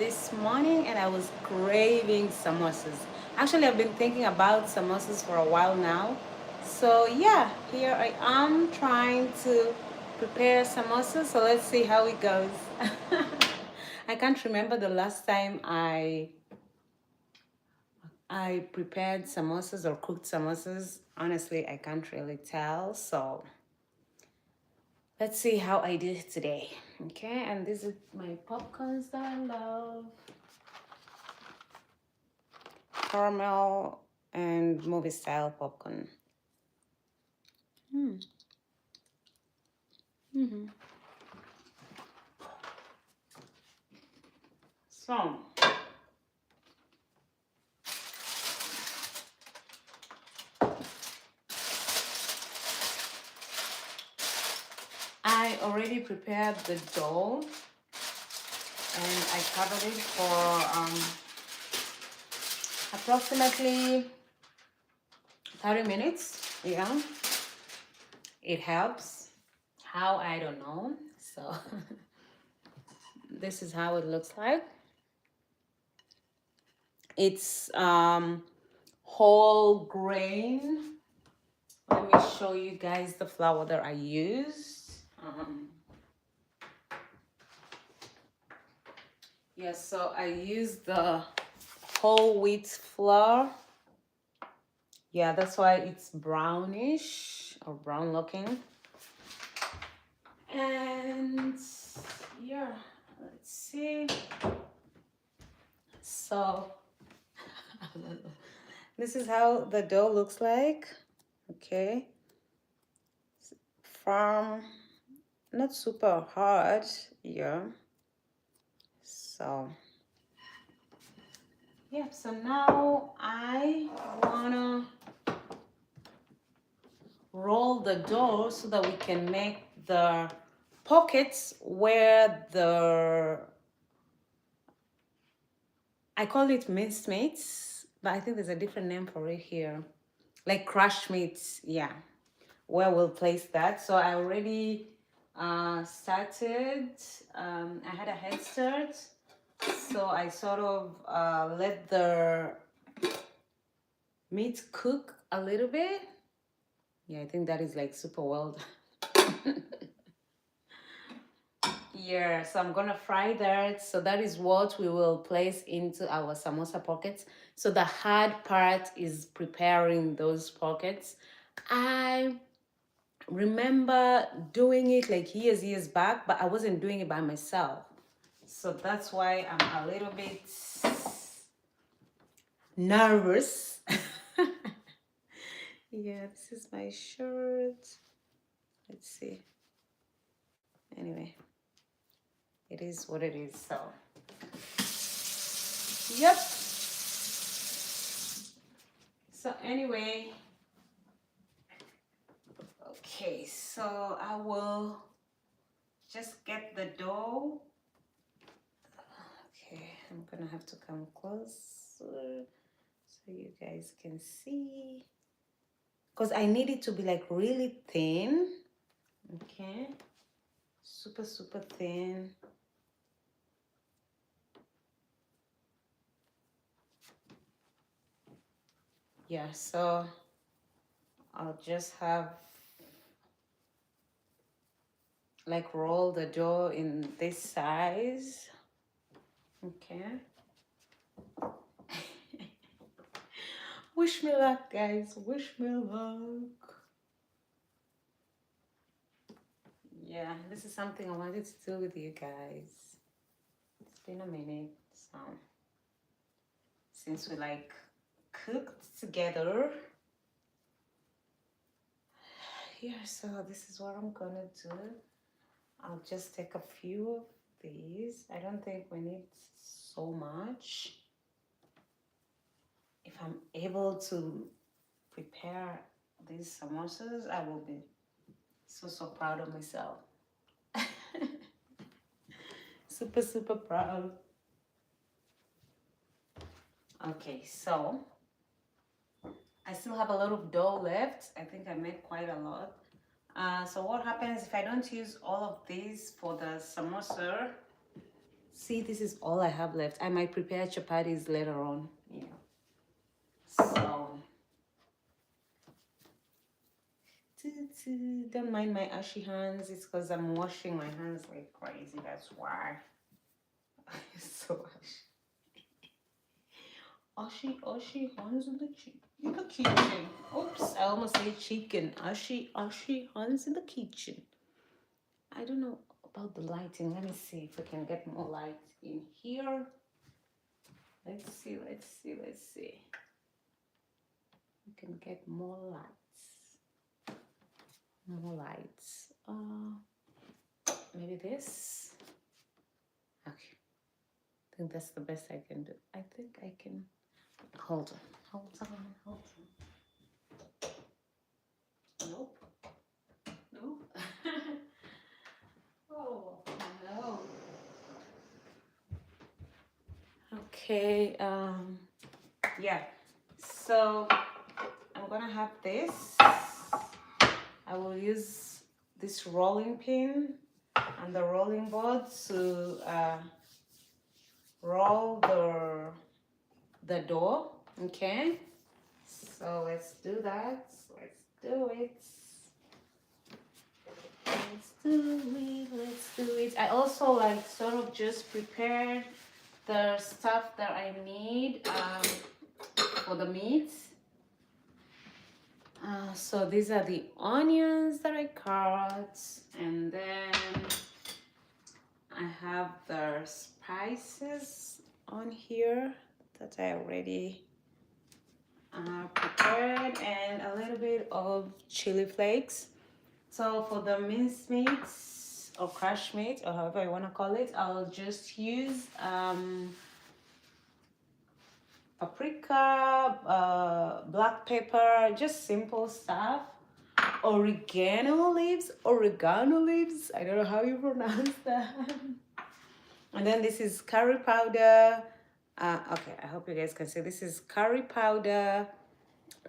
this morning and I was craving samosas. Actually, I've been thinking about samosas for a while now. So yeah, here I am trying to prepare samosas. So let's see how it goes. I can't remember the last time I prepared samosas or cooked samosas. Honestly, I can't really tell. So let's see how I did today. Okay, and this is my popcorns that I love. Caramel and movie style popcorn. Mm. Mm-hmm. So, I already prepared the dough and I covered it for approximately 30 minutes. Yeah, it helps. How, I don't know. So, this is how it looks like. It's whole grain. Let me show you guys the flour that I used. Yes, so I used the whole wheat flour. Yeah, that's why it's brownish or brown looking. And yeah, let's see. So this is how the dough looks like. Okay. Firm, not super hard. Yeah. So yeah, so now I wanna roll the dough so that we can make the pockets where I call it minced meats, but I think there's a different name for it here. Like crushed meats, yeah. Where we'll place that. So I already started, I had a head start. So I sort of let the meat cook a little bit. Yeah, I think that is like super well done. Yeah, so I'm gonna fry that. So that is what we will place into our samosa pockets. So the hard part is preparing those pockets. I remember doing it like years back, but I wasn't doing it by myself. So that's why I'm a little bit nervous. Yeah, this is my shirt. Let's see. Anyway, it is what it is. So, yep. So anyway, okay, so I will just get the dough. Okay, I'm gonna have to come closer so you guys can see. Because I need it to be like really thin. Okay, super thin. Yeah, so I'll just have like roll the dough in this size. Okay. Wish me luck, guys. Wish me luck. Yeah, this is something I wanted to do with you guys. It's been a minute, so since we like cooked together. Yeah, so this is what I'm gonna do. I'll just take a few of these. I don't think we need so much. If I'm able to prepare these samosas, I will be so proud of myself. Super proud. Okay, so I still have a lot of dough left. I think I made quite a lot. So what happens if I don't use all of these for the samosa? See, this is all I have left. I might prepare chapatis later on. Yeah. So, don't mind my ashy hands. It's because I'm washing my hands like crazy. That's why. It's so ashy. Ashy hands in the kitchen. Oops, I almost said chicken. Ashy hands in the kitchen. I don't know about the lighting. Let me see if I can get more light in here. Let's see. We can get more lights. Maybe this. Okay. I think that's the best I can do. I think I can. Hold on. Nope. Oh no. Okay. Yeah. So I'm gonna have this. I will use this rolling pin and the rolling board to roll the dough. Okay. So let's do that. Let's do it. Let's do it. I also like sort of just prepared the stuff that I need for the meat. So these are the onions that I cut, and then I have the spices on here that I already prepared, and a little bit of chili flakes. So for the minced meats or crushed meat or however you want to call it, I'll just use paprika, black pepper, just simple stuff. Oregano leaves. I don't know how you pronounce that. And then this is curry powder. Okay, I hope you guys can see. This is curry powder,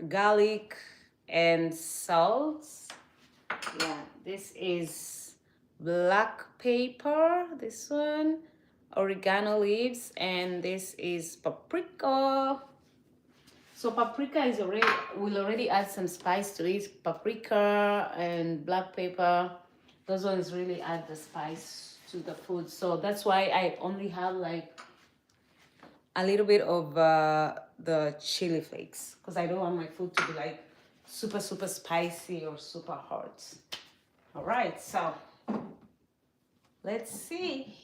garlic, and salt. Yeah, this is black pepper, this one, oregano leaves, and this is paprika. So paprika is will already add some spice to it. Paprika and black pepper, those ones really add the spice to the food. So that's why I only have like a little bit of the chili flakes, because I don't want my food to be like super spicy or super hot. All right, so let's see.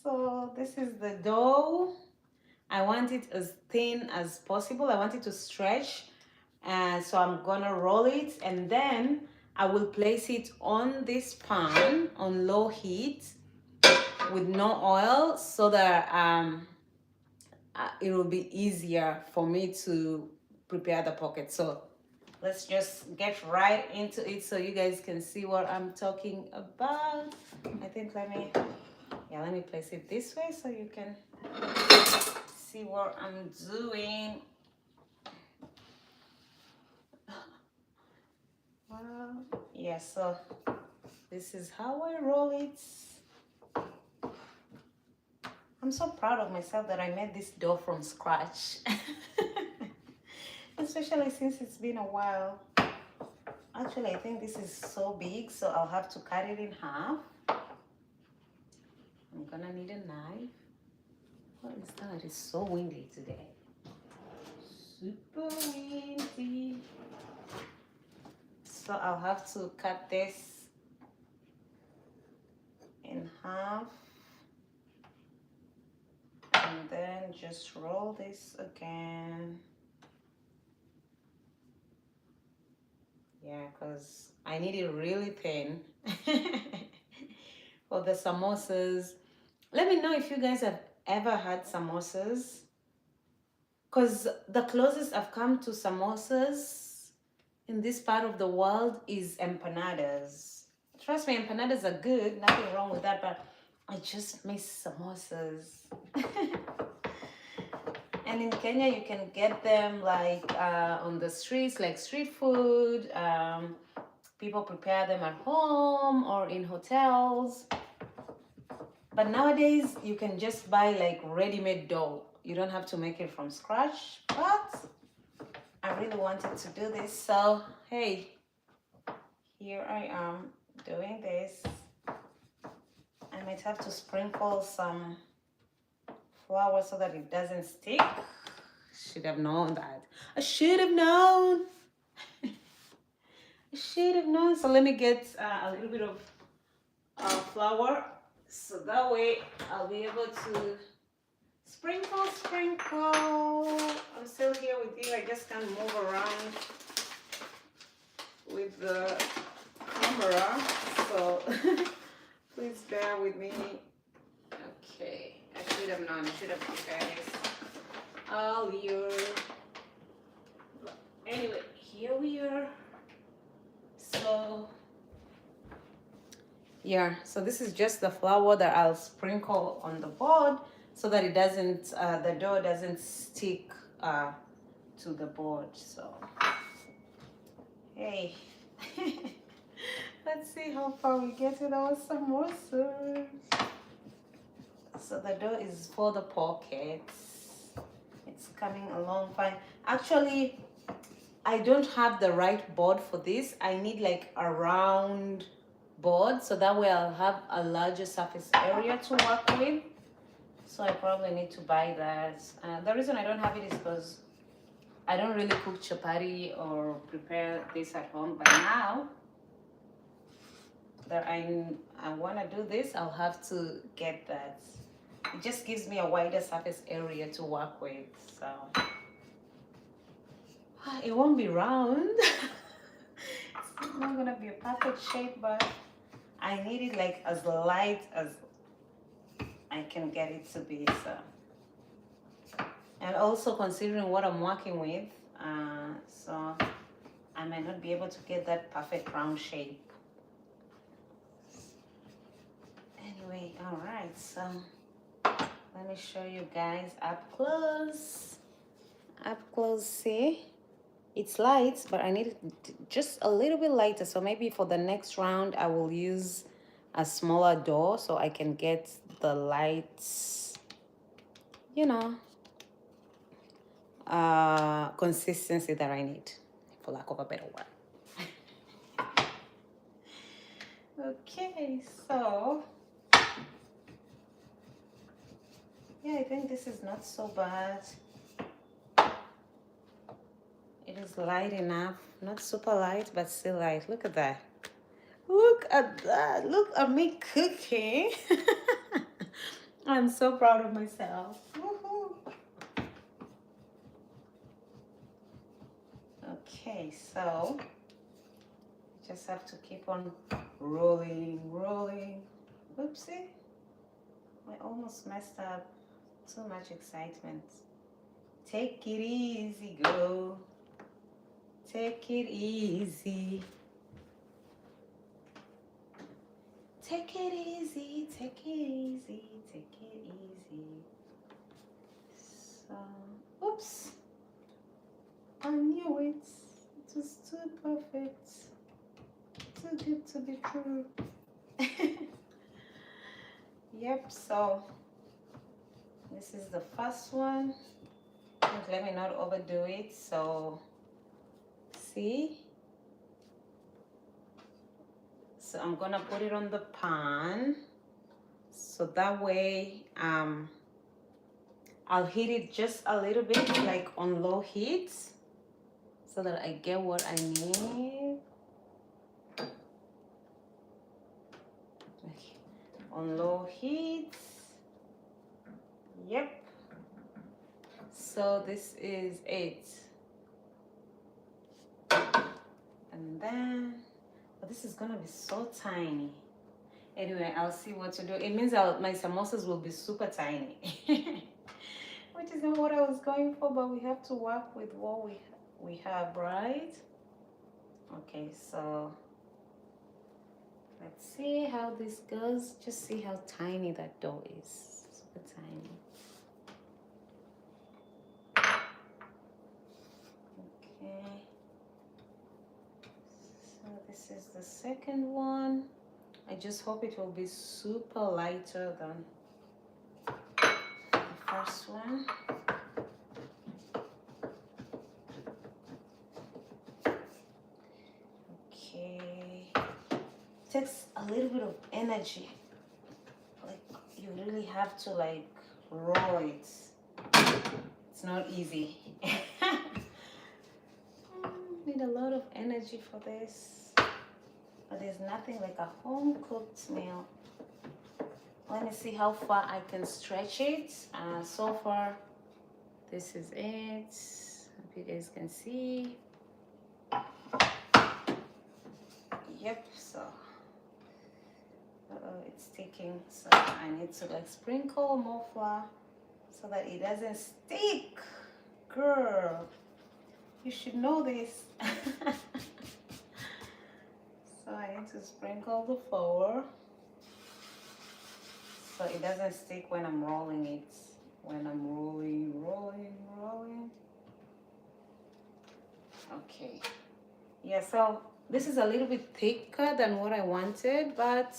So this is the dough. I want it as thin as possible. I want it to stretch. So I'm gonna roll it, and then I will place it on this pan on low heat with no oil, so that it will be easier for me to prepare the pocket. So let's just get right into it so you guys can see what I'm talking about. I think let me place it this way so you can see what I'm doing. Yeah, so this is how I roll it. I'm so proud of myself that I made this dough from scratch. Especially since it's been a while. Actually, I think this is so big, so I'll have to cut it in half. I'm gonna need a knife. What is that? It's so windy today. Super windy. So I'll have to cut this in half. And then just roll this again. Yeah, because I need it really thin for the samosas. Let me know if you guys have ever had samosas, because the closest I've come to samosas in this part of the world is empanadas. Trust me, empanadas are good, nothing wrong with that, but I just miss samosas. And in Kenya, you can get them like on the streets, like street food. People prepare them at home or in hotels. But nowadays you can just buy like ready-made dough. You don't have to make it from scratch. But I really wanted to do this, so hey, here I am doing this. I might have to sprinkle some flour so that it doesn't stick. Should have known that. I should have known. I should have known. So let me get a little bit of flour, so that way I'll be able to sprinkle. I'm still here with you. I just can't move around with the camera, so please bear with me. Okay, I should have known. I should have prepared this all year. Anyway, here we are. So yeah, so this is just the flour that I'll sprinkle on the board so that it doesn't, the dough doesn't stick to the board. So hey, let's see how far we get with our samosas. So the dough is for the pockets. It's coming along fine. Actually, I don't have the right board for this. I need like a round board, so that way I'll have a larger surface area to work with. So I probably need to buy that. The reason I don't have it is because I don't really cook chapati or prepare this at home. But now that I want to do this, I'll have to get that. It just gives me a wider surface area to work with. So it won't be round. It's not gonna be a perfect shape, but I need it like as light as I can get it to be. So, and also considering what I'm working with, so I might not be able to get that perfect round shape. Anyway, all right, so let me show you guys up close. Up close, see? It's light, but I need it just a little bit lighter. So maybe for the next round, I will use a smaller dough so I can get the light, you know, consistency that I need, for lack of a better word. Okay, so yeah, I think this is not so bad. It is light enough, not super light, but still light. Look at that. Look at that. Look at me cooking. I'm so proud of myself. Woohoo. Okay, so just have to keep on rolling. Oopsie. I almost messed up. Too much excitement. Take it easy, girl. Take it easy. Take it easy, take it easy, take it easy. So, oops. I knew it. It was too perfect. Too good to be true. Yep, so this is the first one. Let me not overdo it. So, see? So I'm gonna put it on the pan. So that way, I'll heat it just a little bit, like on low heat, so that I get what I need. Okay. On low heat. Yep. So this is it. And then, but this is gonna be so tiny. Anyway, I'll see what to do. It means my samosas will be super tiny. Which is not what I was going for, but we have to work with what we have, right? Okay, so let's see how this goes. Just see how tiny that dough is. Super tiny. Okay. So this is the second one. I just hope it will be super lighter than the first one. Okay. It takes a little bit of energy. Like you really have to like roll it. It's not easy. Need a lot of energy for this. But there's nothing like a home cooked meal. Let me see how far I can stretch it. So far, this is it. Hope you guys can see. Yep, so it's sticking. So I need to like sprinkle more flour so that it doesn't stick. Girl, you should know this. So I need to sprinkle the flour so it doesn't stick when I'm rolling it. When I'm rolling. Okay. Yeah, so this is a little bit thicker than what I wanted, but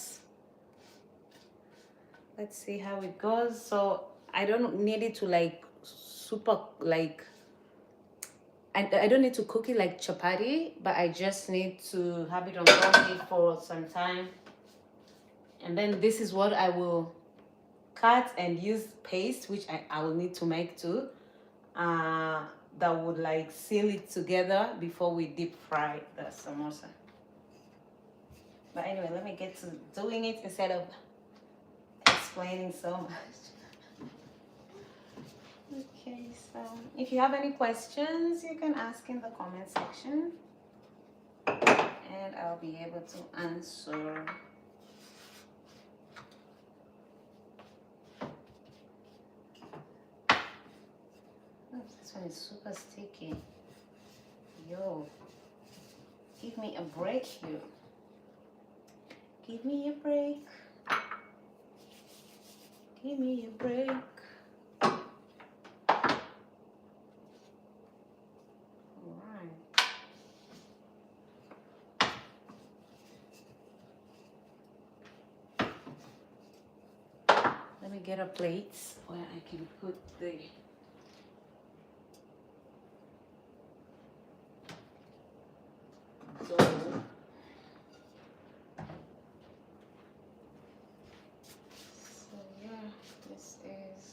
let's see how it goes. So I don't need it to like super like I don't need to cook it like chapati, but I just need to have it on low heat for some time. And then this is what I will cut and use paste, which I will need to make too. That would like seal it together before we deep fry the samosa. But anyway, let me get to doing it instead of explaining so much. Okay, so if you have any questions, you can ask in the comment section and I'll be able to answer. Oh, this one is super sticky. Yo, give me a break here. Give me a break. Give me a break. Let me get a plate where I can put the dough. So yeah, this is,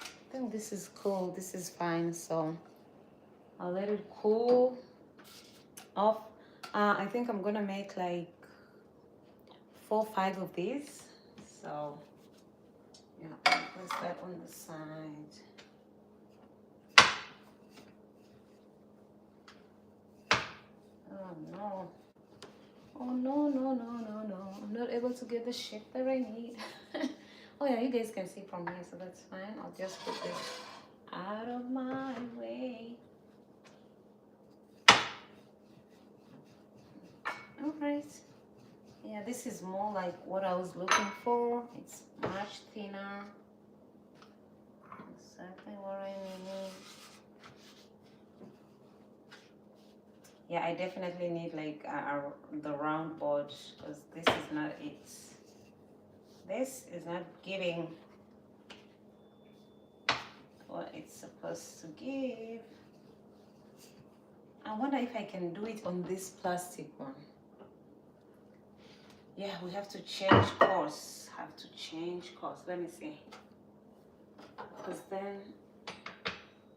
I think this is cool. This is fine. So I'll let it cool off. I think I'm gonna make like 4 or 5 of these. So yeah, I'll place that on the side. Oh no. Oh no, no, no, no, no. I'm not able to get the shape that I need. Oh yeah, you guys can see from here, so that's fine. I'll just put this out of my way. Alright. Yeah, this is more like what I was looking for. It's much thinner. Exactly what I need. Yeah, I definitely need like the round board because this is not it. This is not giving what it's supposed to give. I wonder if I can do it on this plastic one. Yeah, we have to change course. Have to change course. Let me see. Because then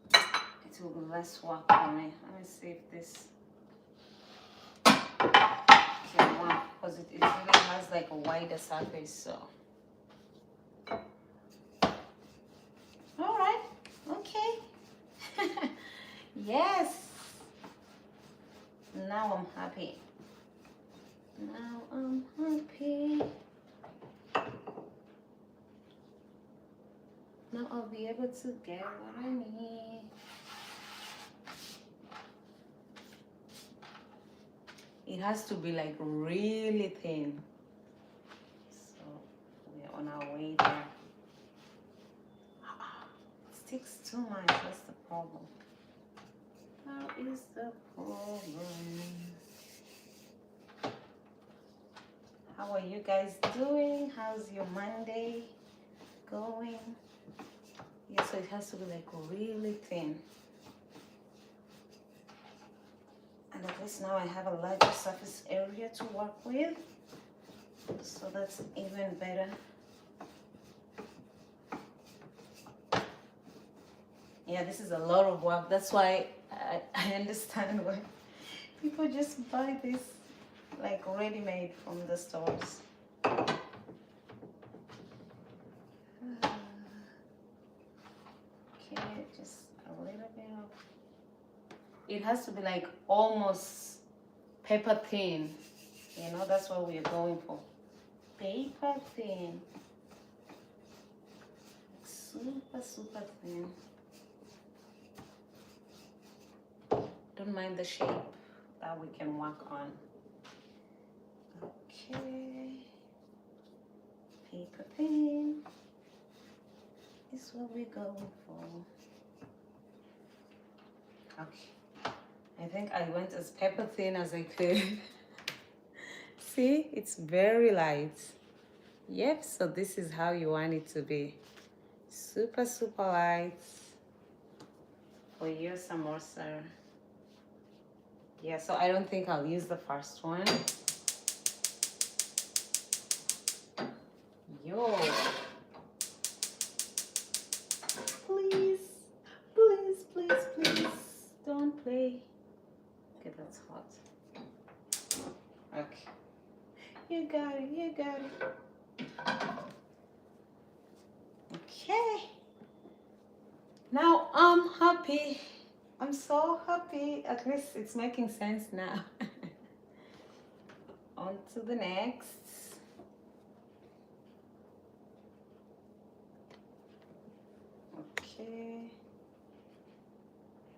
it will be less work for me. Let me see if this can work. Because it really has like a wider surface. So. Alright. Okay. Yes. Now I'm happy. Now I'm happy. Now I'll be able to get what I need. It has to be like really thin. So we're on our way there. It sticks too much, that's the problem. That is the problem. How are you guys doing? How's your Monday going? Yeah, so it has to be like really thin. And at least now I have a larger surface area to work with. So that's even better. Yeah, this is a lot of work. That's why I understand why people just buy this like ready-made from the stores. Okay, just a little bit of... It has to be like almost paper thin. You know, that's what we're going for. Paper thin. Super, super thin. Don't mind the shape that we can work on. Okay. Paper thin is what we're going for. Okay. I think I went as paper thin as I could. See, it's very light. Yep, so this is how you want it to be. Super, super light for your samosa. Yeah, so I don't think I'll use the first one. Yo. Please, please, please, please, don't play. Okay, that's hot. Okay. You got it, you got it. Okay. Now I'm happy. I'm so happy. At least it's making sense now. On to the next. Okay.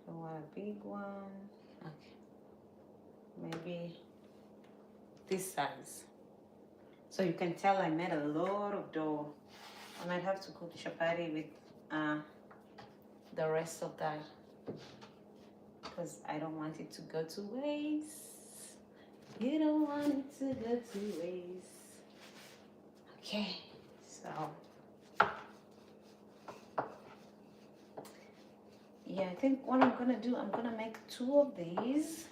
I want a big one. Okay. Maybe this size. So you can tell I made a lot of dough. I might have to cook chapati with the rest of that because I don't want it to go to waste. You don't want it to go to waste. Okay, so yeah, I think what I'm gonna do, I'm gonna make 2 of these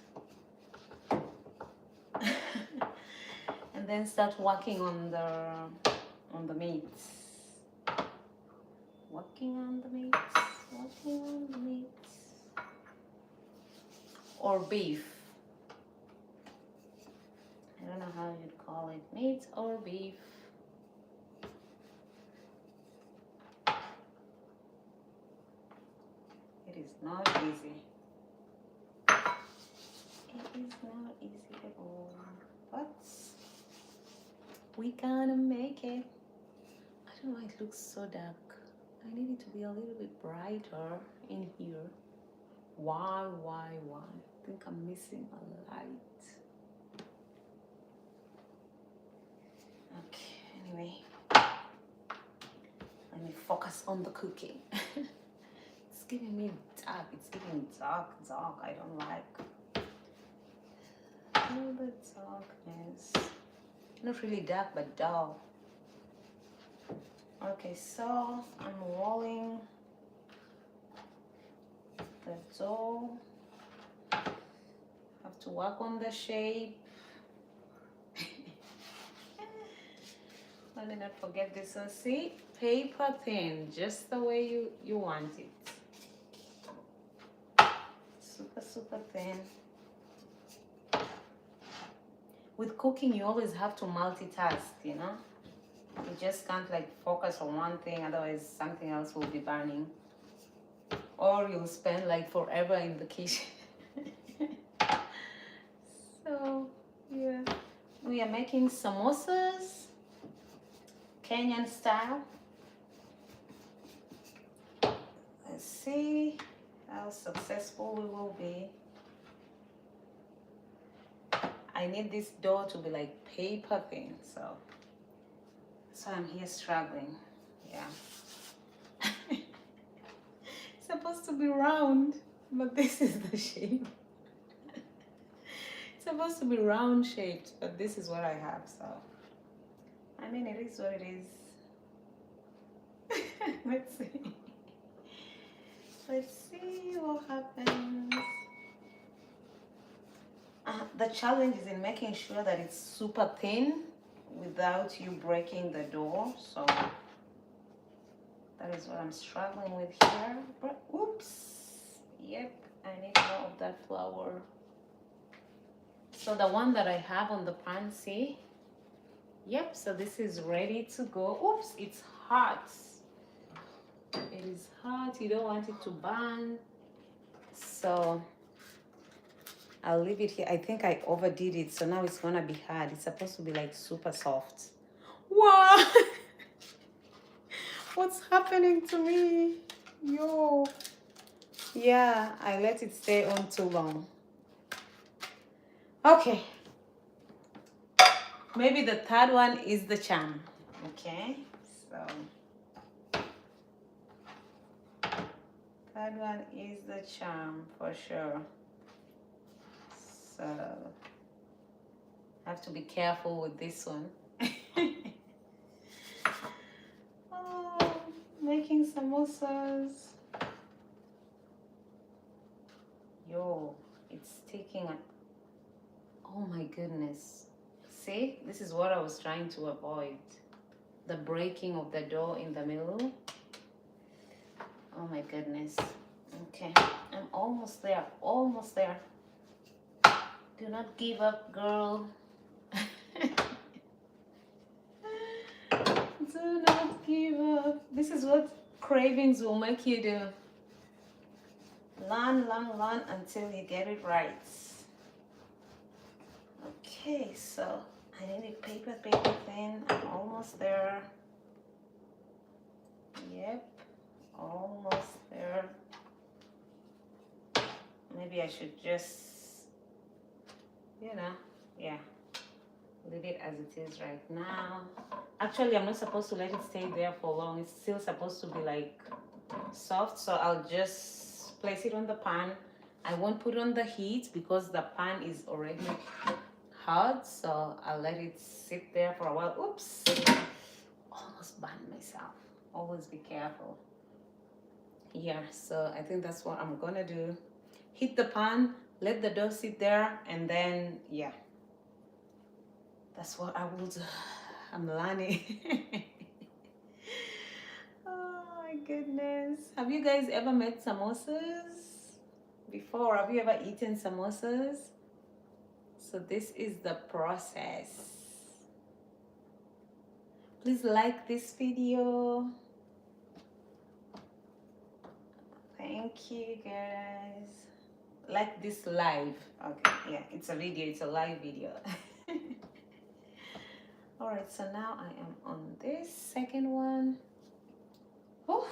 and then start working on the meats. Working on the meats, working on the meats. Or beef. I don't know how you'd call it, meat or beef. It is not easy. It is not easy at all, but we gonna make it. I don't know why it looks so dark. I need it to be a little bit brighter in here. Why? I think I'm missing a light. Okay, anyway. Let me focus on the cooking. It's giving me dark. It's giving dark. I don't like all the darkness. Not really dark, but dull. Okay, so I'm rolling the dough. Have to work on the shape. Let me not forget this one. See, paper thin, just the way you want it. Super, super thin. With cooking, you always have to multitask, you know? You just can't like focus on one thing, otherwise something else will be burning. Or you'll spend like forever in the kitchen. So, yeah. We are making samosas, Kenyan style. Let's see how successful we will be. I need this dough to be like paper thin, so I'm here struggling. Yeah. It's supposed to be round, but this is the shape. It's supposed to be round shaped, but this is what I have, so I mean, it is what it is. Let's see. Let's see what happens. The challenge is in making sure that it's super thin without you breaking the dough. So that is what I'm struggling with here. But oops. Yep, I need more of that flour. So the one that I have on the pan, see? Yep, so this is ready to go. Oops, it's hot. It is hot. You don't want it to burn. So I'll leave it here. I think I overdid it, so now it's gonna be hard. It's supposed to be like super soft. Wow! What's happening to me? Yo. Yeah, I let it stay on too long. Okay. Maybe the third one is the charm. Okay, so third one is the charm for sure. So I have to be careful with this one. Oh, making samosas. Yo, it's taking a... Oh my goodness. See, this is what I was trying to avoid. The breaking of the dough in the middle. Oh my goodness. Okay, I'm almost there, almost there. Do not give up, girl. Do not give up. This is what cravings will make you do. Learn, learn, learn until you get it right. Okay, so I need a paper thin. I'm almost there. Yep, almost there. Maybe I should just, you know, yeah, leave it as it is right now. Actually, I'm not supposed to let it stay there for long. It's still supposed to be like soft, so I'll just place it on the pan. I won't put on the heat because the pan is already hot, so I'll let it sit there for a while. Oops, almost burned myself. Always be careful. Yeah, so I think that's what I'm gonna do. Heat the pan, let the dough sit there, and then yeah, that's what I will do. I'm learning. Oh my goodness. Have you guys ever made samosas before? Have you ever eaten samosas? So this is the process. Please like this video. Thank you guys. Like this live. Okay, yeah, it's a video, it's a live video. All right, so now I am on this second one. Oh,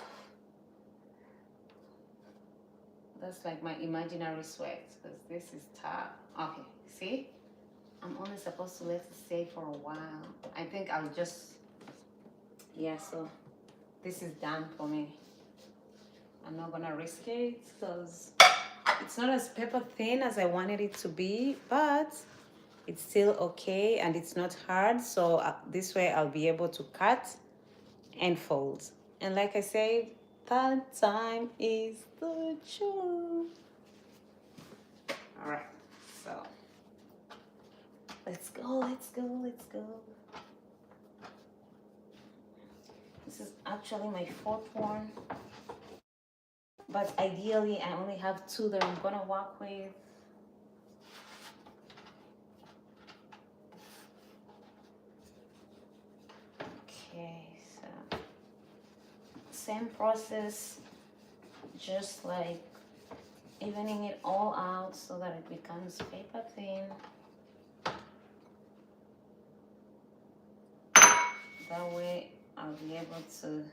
that's like my imaginary sweat because this is tough. Okay, see, I'm only supposed to let it stay for a while. I think I'll just, yeah, so this is done for me. I'm not gonna risk it because it's not as paper thin as I wanted it to be, but it's still okay and it's not hard. So this way I'll be able to cut and fold. And like I say, that time is the charm. All right, so let's go, let's go, let's go. This is actually my fourth one, but ideally I only have two that I'm gonna work with. Okay, so same process, just like evening it all out so that it becomes paper thin. That way I'll be able to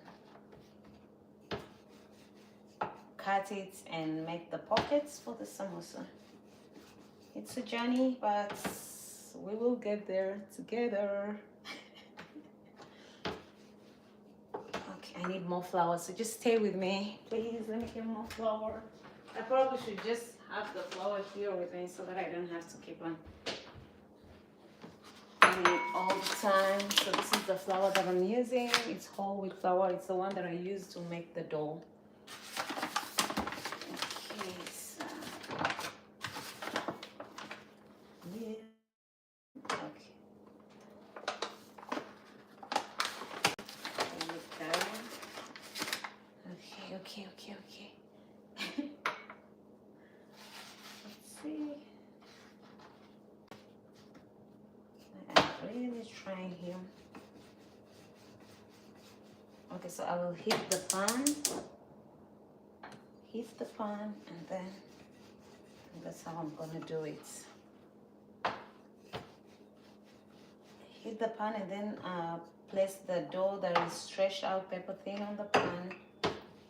cut it and make the pockets for the samosa. It's a journey, but we will get there together. Okay, I need more flour, so just stay with me. Please, let me get more flour. I probably should just have the flour here with me so that I don't have to keep on. all the time. So this is the flour that I'm using. It's whole wheat flour. It's the one that I use to make the dough. Okay, so yeah. Okay. There we go. Okay. Let's see. I'm really trying here. Okay, so I will heat the pan, and then that's how I'm gonna do it. Heat the pan and then place the dough that is stretched out paper thin on the pan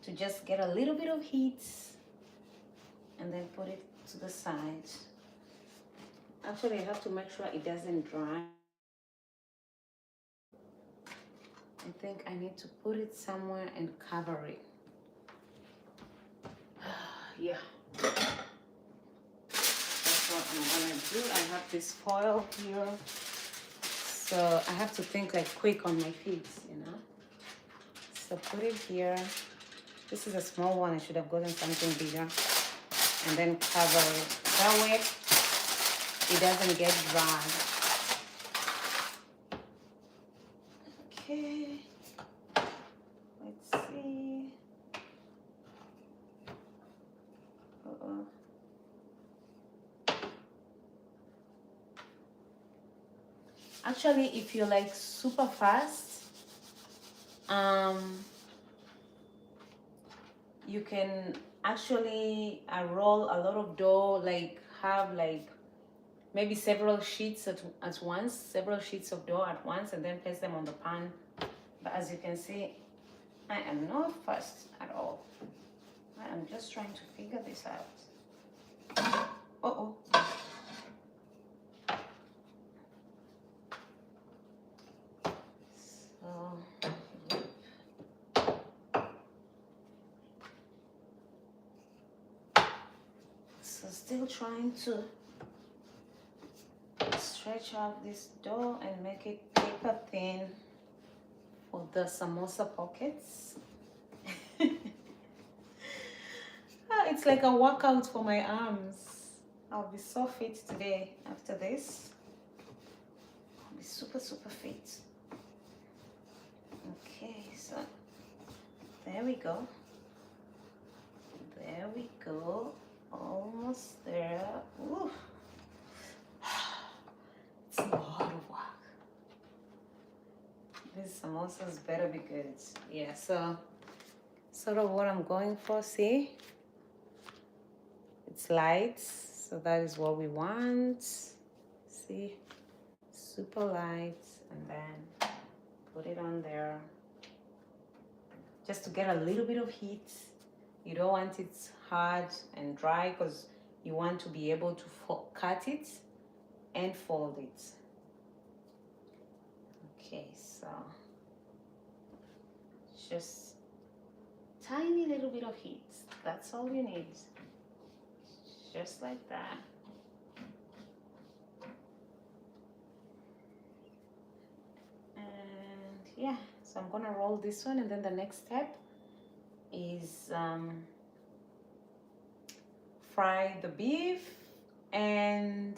to just get a little bit of heat, and then put it to the side. Actually, I have to make sure it doesn't dry. I think I need to put it somewhere and cover it. Yeah. That's what I'm gonna do. I have this foil here. So I have to think like quick on my feet, you know? So put it here. This is a small one. I should have gotten something bigger. And then cover it. That way it doesn't get dry. Okay. Let's see. Uh-oh. Actually, if you're like super fast, you can actually roll a lot of dough, like have like maybe several sheets at once, several sheets of dough at once, and then place them on the pan. But as you can see, I am not fast at all. I am just trying to figure this out. Uh-oh. So still trying to stretch out this dough and make it paper thin for the samosa pockets. It's like a workout for my arms. I'll be so fit today after this. I'll be super fit. Okay, so there we go. Almost there. Ooh. It's a lot of work. These samosas better be good. Yeah, so sort of what I'm going for, see? It's light, so that is what we want. See? Super light, and then put it on there. Just to get a little bit of heat. You don't want it hard and dry because you want to be able to cut it and fold it. Okay, so just tiny little bit of heat. That's all you need. Just like that. And yeah, so I'm gonna roll this one, and then the next step is fry the beef and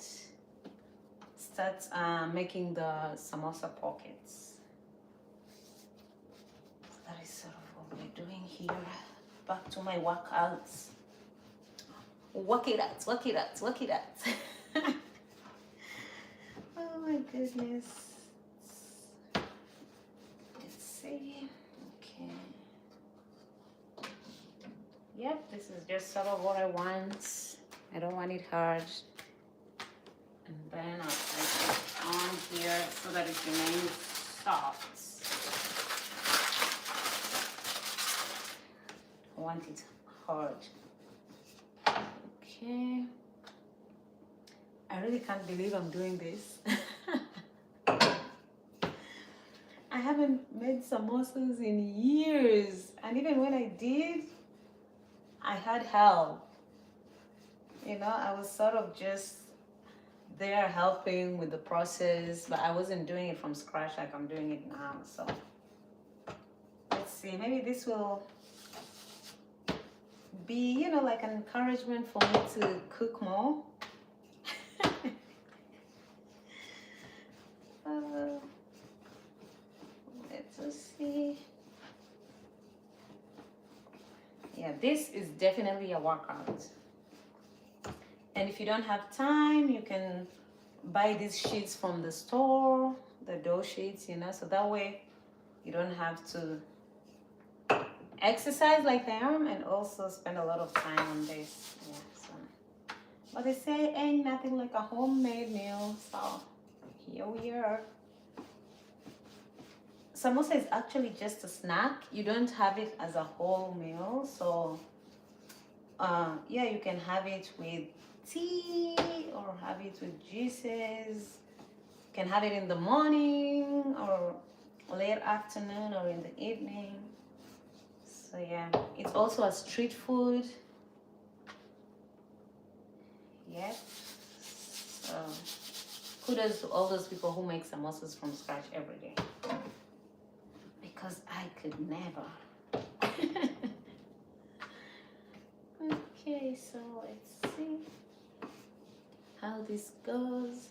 start making the samosa pockets. So that is sort of what we're doing here. Back to my workouts. Work it out. Oh my goodness. Let's see. Okay. Yep, this is just sort of what I want. I don't want it hard. And then I'll place it on here so that it remains soft. I want it hard. Okay. I really can't believe I'm doing this. I haven't made samosas in years. And even when I did, I had help. You know, I was sort of just they are helping with the process, but I wasn't doing it from scratch like I'm doing it now. So let's see, maybe this will be, you know, like an encouragement for me to cook more. Let's see. Yeah, this is definitely a workout. And if you don't have time, you can buy these sheets from the store, the dough sheets, you know, so that way you don't have to exercise like I am and also spend a lot of time on this. Yeah, so. But they say ain't nothing like a homemade meal, so here we are. Samosa is actually just a snack. You don't have it as a whole meal, so yeah, you can have it with tea or have it with juices. You can have it in the morning or late afternoon or in the evening. So yeah, it's also a street food. Yeah. So kudos to all those people who make samosas from scratch every day. Because I could never. Okay, so let's see how this goes.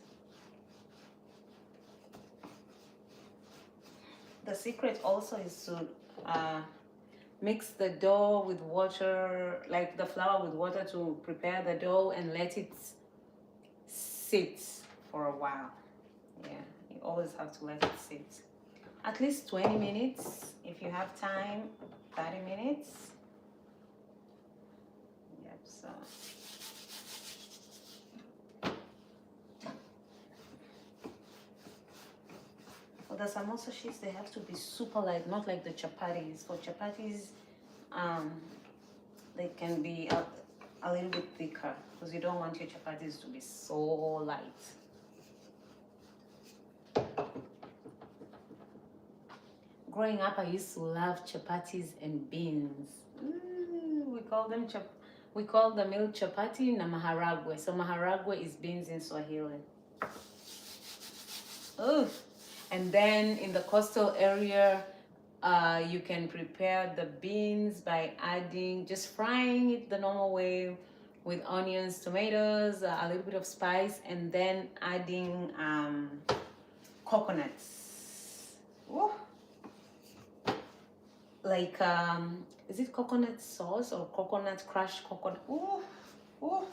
The secret also is to mix the dough with water, like the flour with water to prepare the dough and let it sit for a while. Yeah, you always have to let it sit. At least 20 minutes if you have time, 30 minutes. Yep, so. For the samosa sheets, they have to be super light, not like the chapatis. For chapatis, they can be a little bit thicker because you don't want your chapatis to be so light. Growing up, I used to love chapatis and beans. We call the meal chapati na maharagwe. So maharagwe is beans in Swahili. Ooh. And then in the coastal area, you can prepare the beans by just frying it the normal way with onions, tomatoes, a little bit of spice, and then adding coconuts. Ooh. Like, is it coconut sauce or crushed coconut? Ooh, ooh.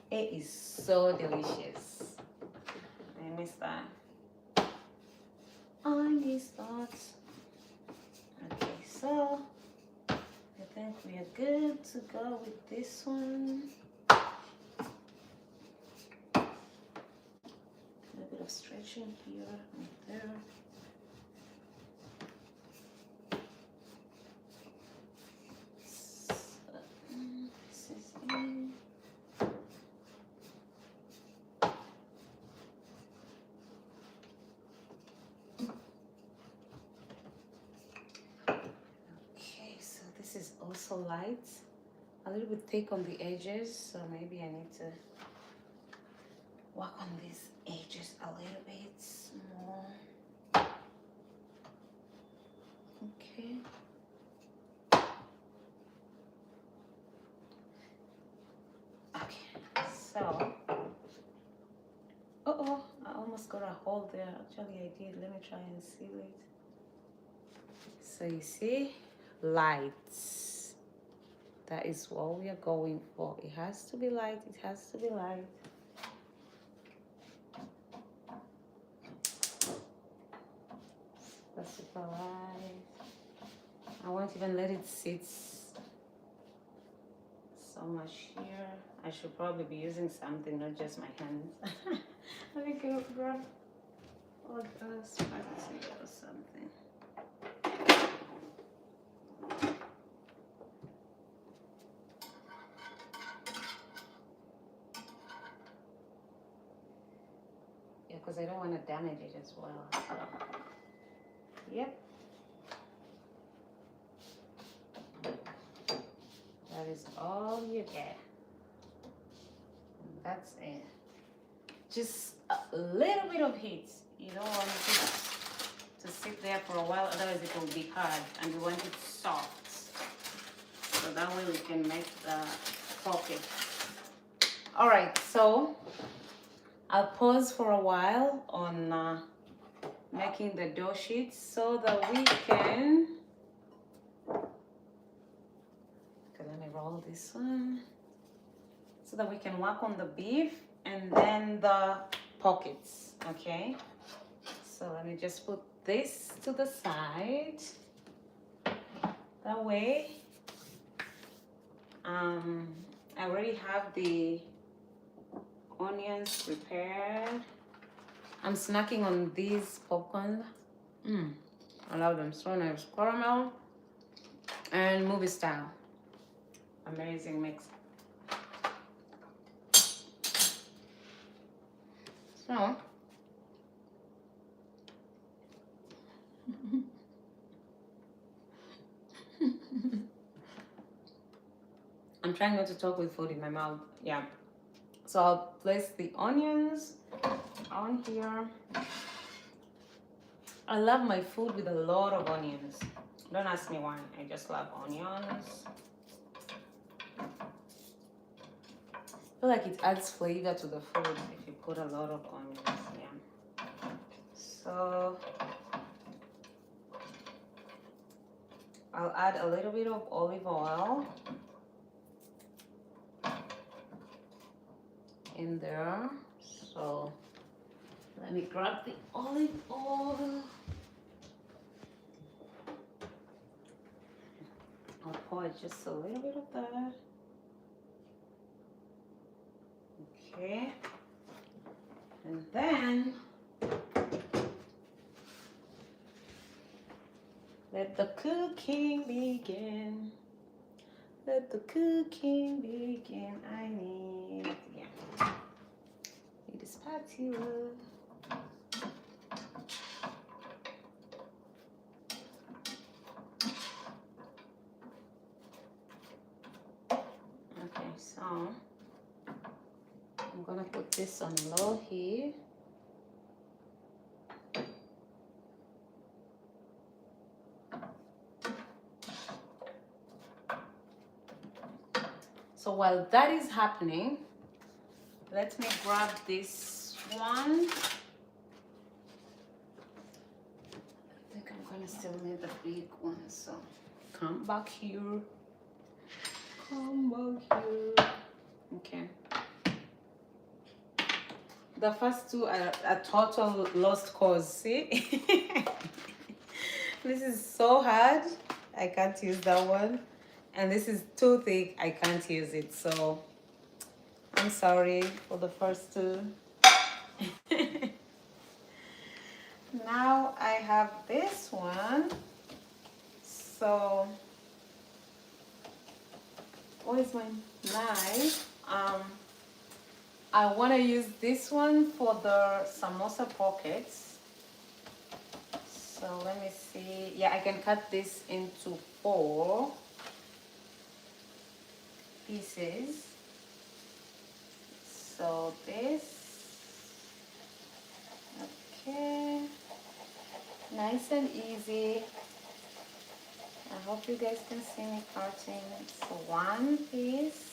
It is so delicious. I miss that. I miss that. Okay, so I think we are good to go with this one. A little bit of stretching here and there. This is in. This is also light, a little bit thick on the edges, so maybe I need to work on these edges a little bit more. Okay. Okay, so, I almost got a hole there. Actually, I did. Let me try and seal it. So you see, lights. That is what we are going for. It has to be light. It has to be light. That's super light. I won't even let it sit so much here. I should probably be using something, not just my hands. Let me go grab a spatula or something. Yeah, because I don't want to damage it as well. So. Yep. That is all you get. that's it. Just a little bit of heat. You don't want it to sit there for a while, otherwise it will be hard, and we want it soft. So that way we can make the pocket. All right, so I'll pause for a while on making the dough sheets so that we can. Okay, let me roll this one so that we can work on the beef and then the pockets. Okay, so let me just put this to the side. That way, I already have the onions prepared. I'm snacking on these popcorn. I love them. So nice. Caramel and movie style. Amazing mix. So I'm trying not to talk with food in my mouth. Yeah. So I'll place the onions on here. I love my food with a lot of onions. Don't ask me why. I just love onions. I feel like it adds flavor to the food if you put a lot of onions. Yeah. So I'll add a little bit of olive oil in there. So let me grab the olive oil. I'll pour just a little bit of that. Okay. And then let the cooking begin. Let the cooking begin. I need a spatula. Okay, so I'm gonna put this on low here. So while that is happening, let me grab this one. I think I'm gonna still need the big one, so come back here. Come back here. Okay. The first two are a total lost cause, see? This is so hard, I can't use that one. And this is too thick, I can't use it. So I'm sorry for the first two. Now I have this one. So where's my knife? I want to use this one for the samosa pockets. So let me see. Yeah, I can cut this into 4 pieces. So this, okay, nice and easy. I hope you guys can see me cutting. So 1 piece.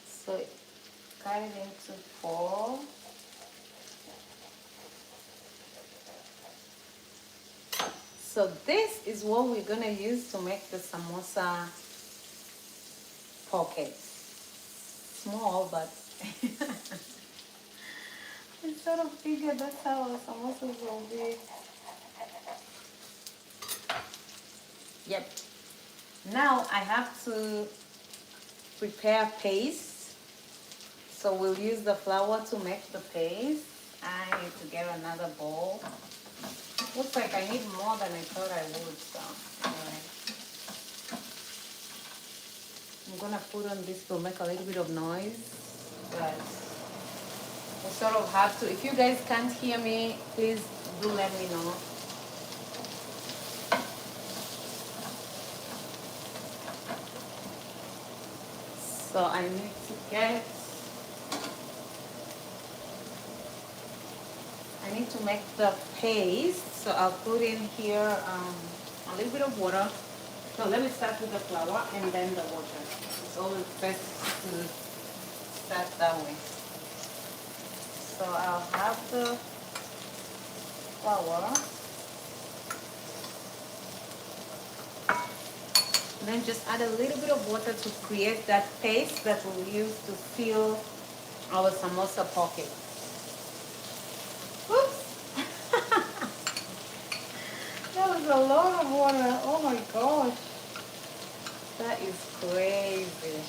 So cut it into 4. So this is what we're gonna use to make the samosa pockets. Small, but I sort of figured that's how our samosas will be. Yep. Now I have to prepare paste. So we'll use the flour to make the paste. I need to get another bowl. Looks like I need more than I thought I would, so anyway. I'm gonna put on this to make a little bit of noise, but we sort of have to. If you guys can't hear me, please do let me know. So I need to get to make the paste, so I'll put in here a little bit of water. So let me start with the flour and then the water. It's always best to start that way. So I'll have the flour. And then just add a little bit of water to create that paste that we'll use to fill our samosa pocket. Whoops! That was a lot of water. Oh my gosh. That is crazy.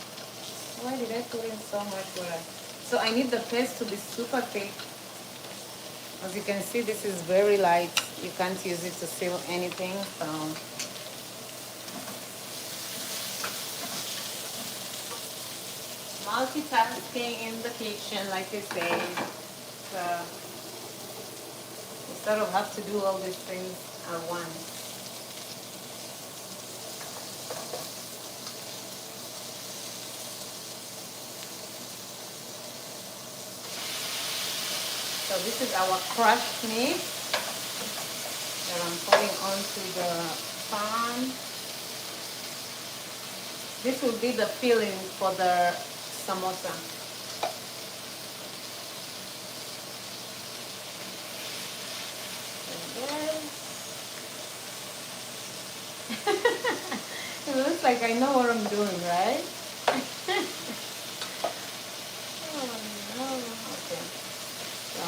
Why did I put in so much water? So I need the paste to be super thick. As you can see, this is very light. You can't use it to seal anything. So multitasking in the kitchen, like I say. So you sort of have to do all these things at once. So this is our crushed meat that I'm putting onto the pan. This will be the filling for the samosa. It looks like I know what I'm doing, right? Oh no. Okay. So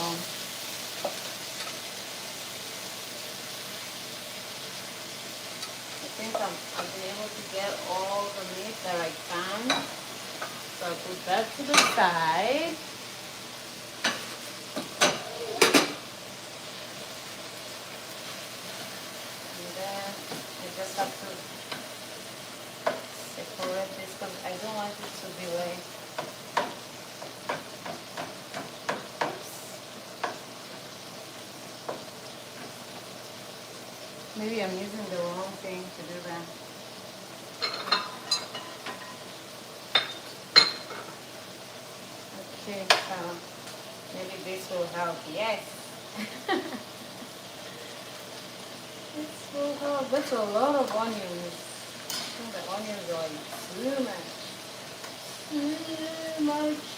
I think I've been able to get all the meat that I can. So I put that to the side. And then I just have to separate this because I don't want it to be like maybe I'm using the wrong thing to do that. Okay, so maybe this will help. Yes. This will help. That's a lot of onions. I think the onions are like too much. Too much.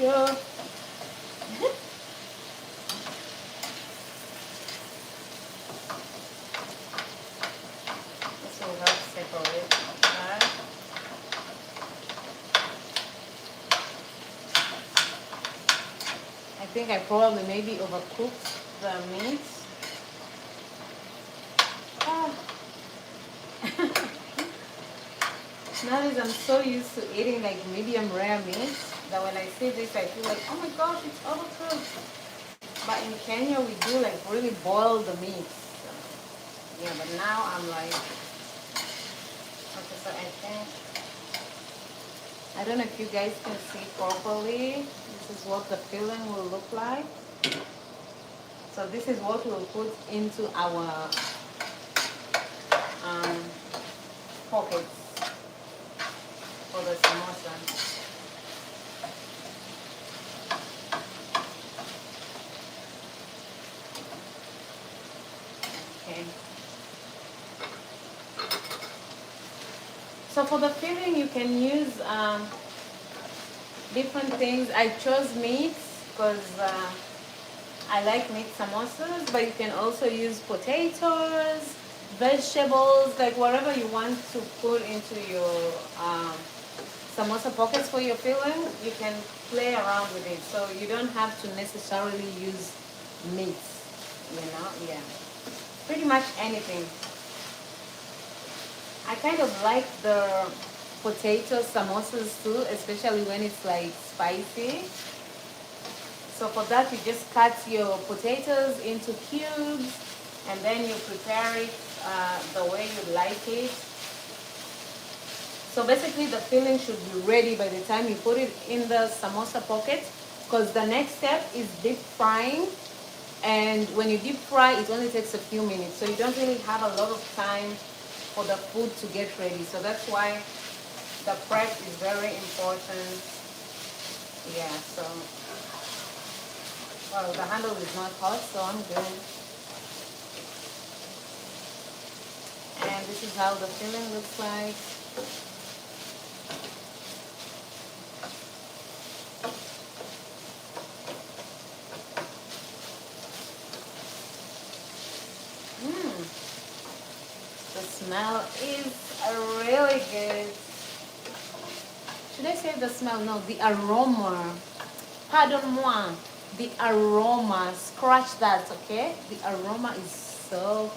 This will help separate that. I think I probably maybe overcooked the meat. Ah. Nowadays I'm so used to eating like medium rare meat that when I see this I feel like, oh my gosh, it's overcooked. But in Kenya we do like really boil the meat. So, yeah, but now I'm like, okay, so I think, I don't know if you guys can see properly. This is what the filling will look like. So this is what we'll put into our pockets for the samosa. Okay. So for the filling, you can use different things. I chose meat because I like meat samosas, but you can also use potatoes, vegetables, like whatever you want to put into your samosa pockets for your filling, you can play around with it. So you don't have to necessarily use meat, you know, yeah. Pretty much anything. I kind of like the potato samosas too, especially when it's like spicy. So for that, you just cut your potatoes into cubes and then you prepare it the way you like it. So basically the filling should be ready by the time you put it in the samosa pocket, because the next step is deep frying. And when you deep fry, it only takes a few minutes. So you don't really have a lot of time for the food to get ready. So that's why the prep is very important. Yeah, so, well, the handle is not hot, so I'm good. And this is how the filling looks like. The smell is really good. Should I say the smell? No, the aroma. Pardon moi. The aroma. Scratch that, okay? The aroma is so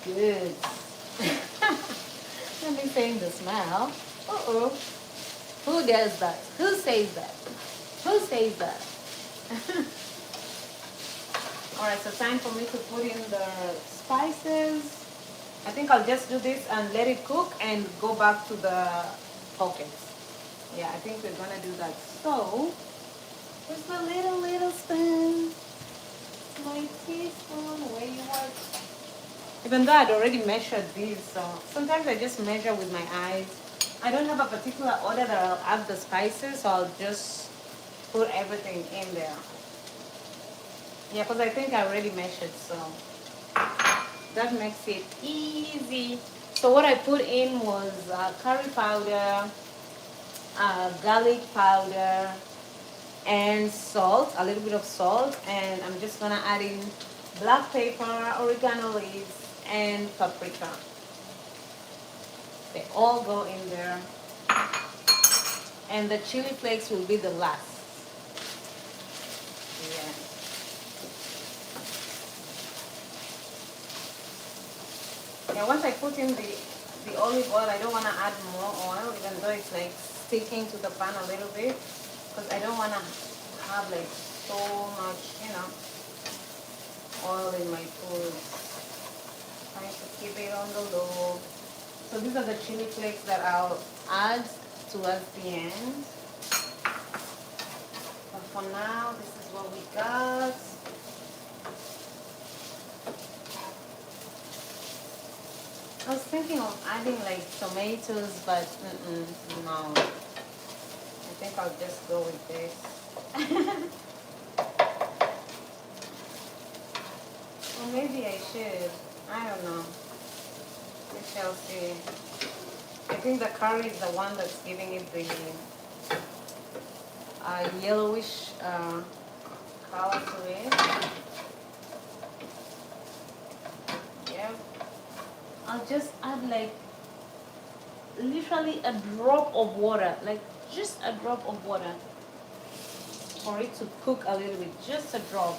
good. Let me saying the smell. Uh-oh. Who does that? Who says that? Who says that? Alright, so time for me to put in the spices. I think I'll just do this and let it cook and go back to the pockets. Yeah, I think we're gonna do that. So, where's my little spoon? My teaspoon, where you want? Even though I'd already measured these, so sometimes I just measure with my eyes. I don't have a particular order that I'll add the spices, so I'll just put everything in there. Yeah, because I think I already measured, so that makes it easy. So what I put in was curry powder, garlic powder, and salt, a little bit of salt, and I'm just gonna add in black pepper, oregano leaves, and paprika. They all go in there. And the chili flakes will be the last. Yeah. Yeah, once I put in the olive oil, I don't want to add more oil, even though it's like sticking to the pan a little bit, because I don't want to have like so much, oil in my food. Trying to keep it on the low. So these are the chili flakes that I'll add towards the end. But for now, this is what we got. I was thinking of adding like tomatoes, but no. I think I'll just go with this. Or maybe I should. I don't know. We shall see. I think the curry is the one that's giving it the yellowish color to it. Yeah. I'll just add like literally a drop of water, like just a drop of water for it to cook a little bit, just a drop.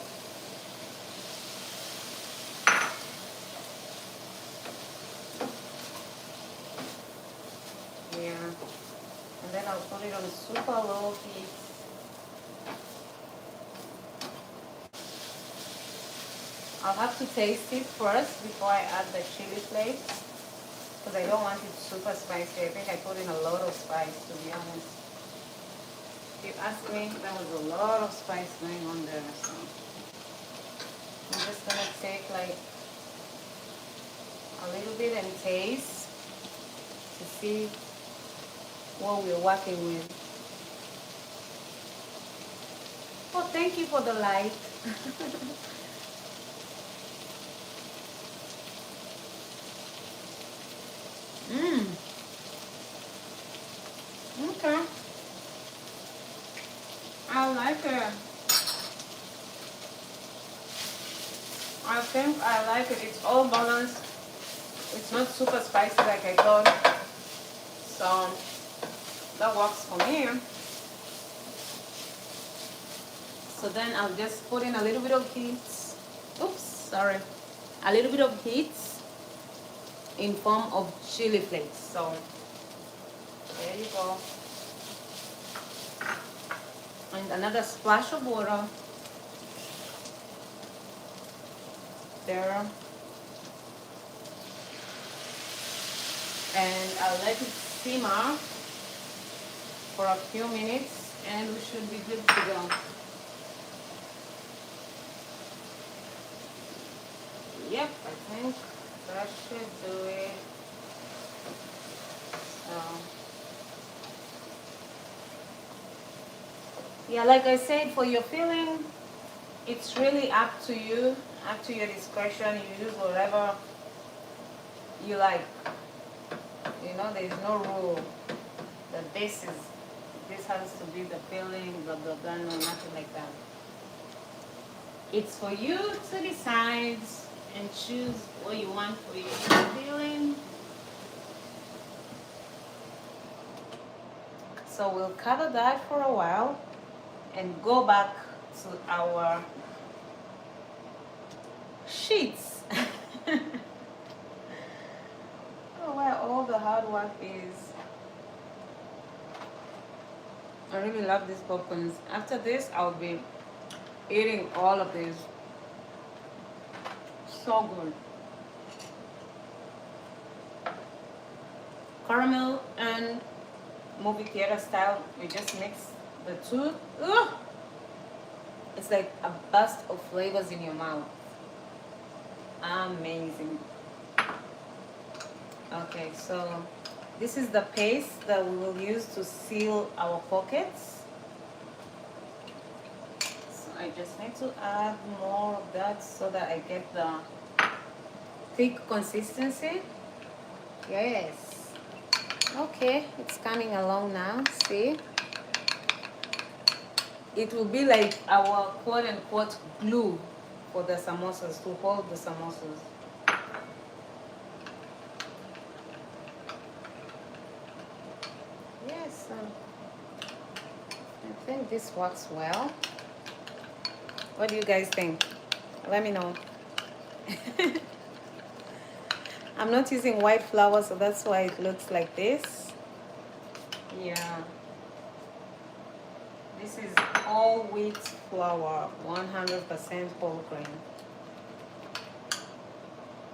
Yeah. And then I'll put it on super low heat. I'll have to taste it first before I add the chili flakes, because I don't want it super spicy. I think I put in a lot of spice, to be honest. If you ask me, there was a lot of spice going on there. So I'm just gonna take like a little bit and taste to see what we're working with. Oh, thank you for the light. Okay. I like it. I think I like it. It's all balanced. It's not super spicy like I thought. So that works for me. So then I'll just put in a little bit of heat. Oops, sorry. A little bit of heat in form of chili flakes. So there you go. And another splash of water. There. And I'll let it simmer for a few minutes and we should be good to go. Yep, I think that should do it. So, yeah, like I said, for your filling, it's really up to you, up to your discretion. You use whatever you like. You know, there's no rule that this has to be the filling, blah blah blah, no, nothing like that. It's for you to decide and choose what you want for your filling. So we'll cover that for a while and go back to our sheets. Oh, where all the hard work is. I really love these popcorns. After this, I'll be eating all of these. So good. Caramel and movie theater style. We just mix the two. Ugh! It's like a burst of flavors in your mouth. Amazing. Okay, so this is the paste that we will use to seal our pockets. So I just need to add more of that so that I get the thick consistency. Yes. Okay, it's coming along now. See? It will be like our quote-unquote glue for the samosas, to hold the samosas. Yes, I think this works well. What do you guys think? Let me know. I'm not using white flour, so that's why it looks like this. Yeah. This is all wheat flour, 100% whole grain.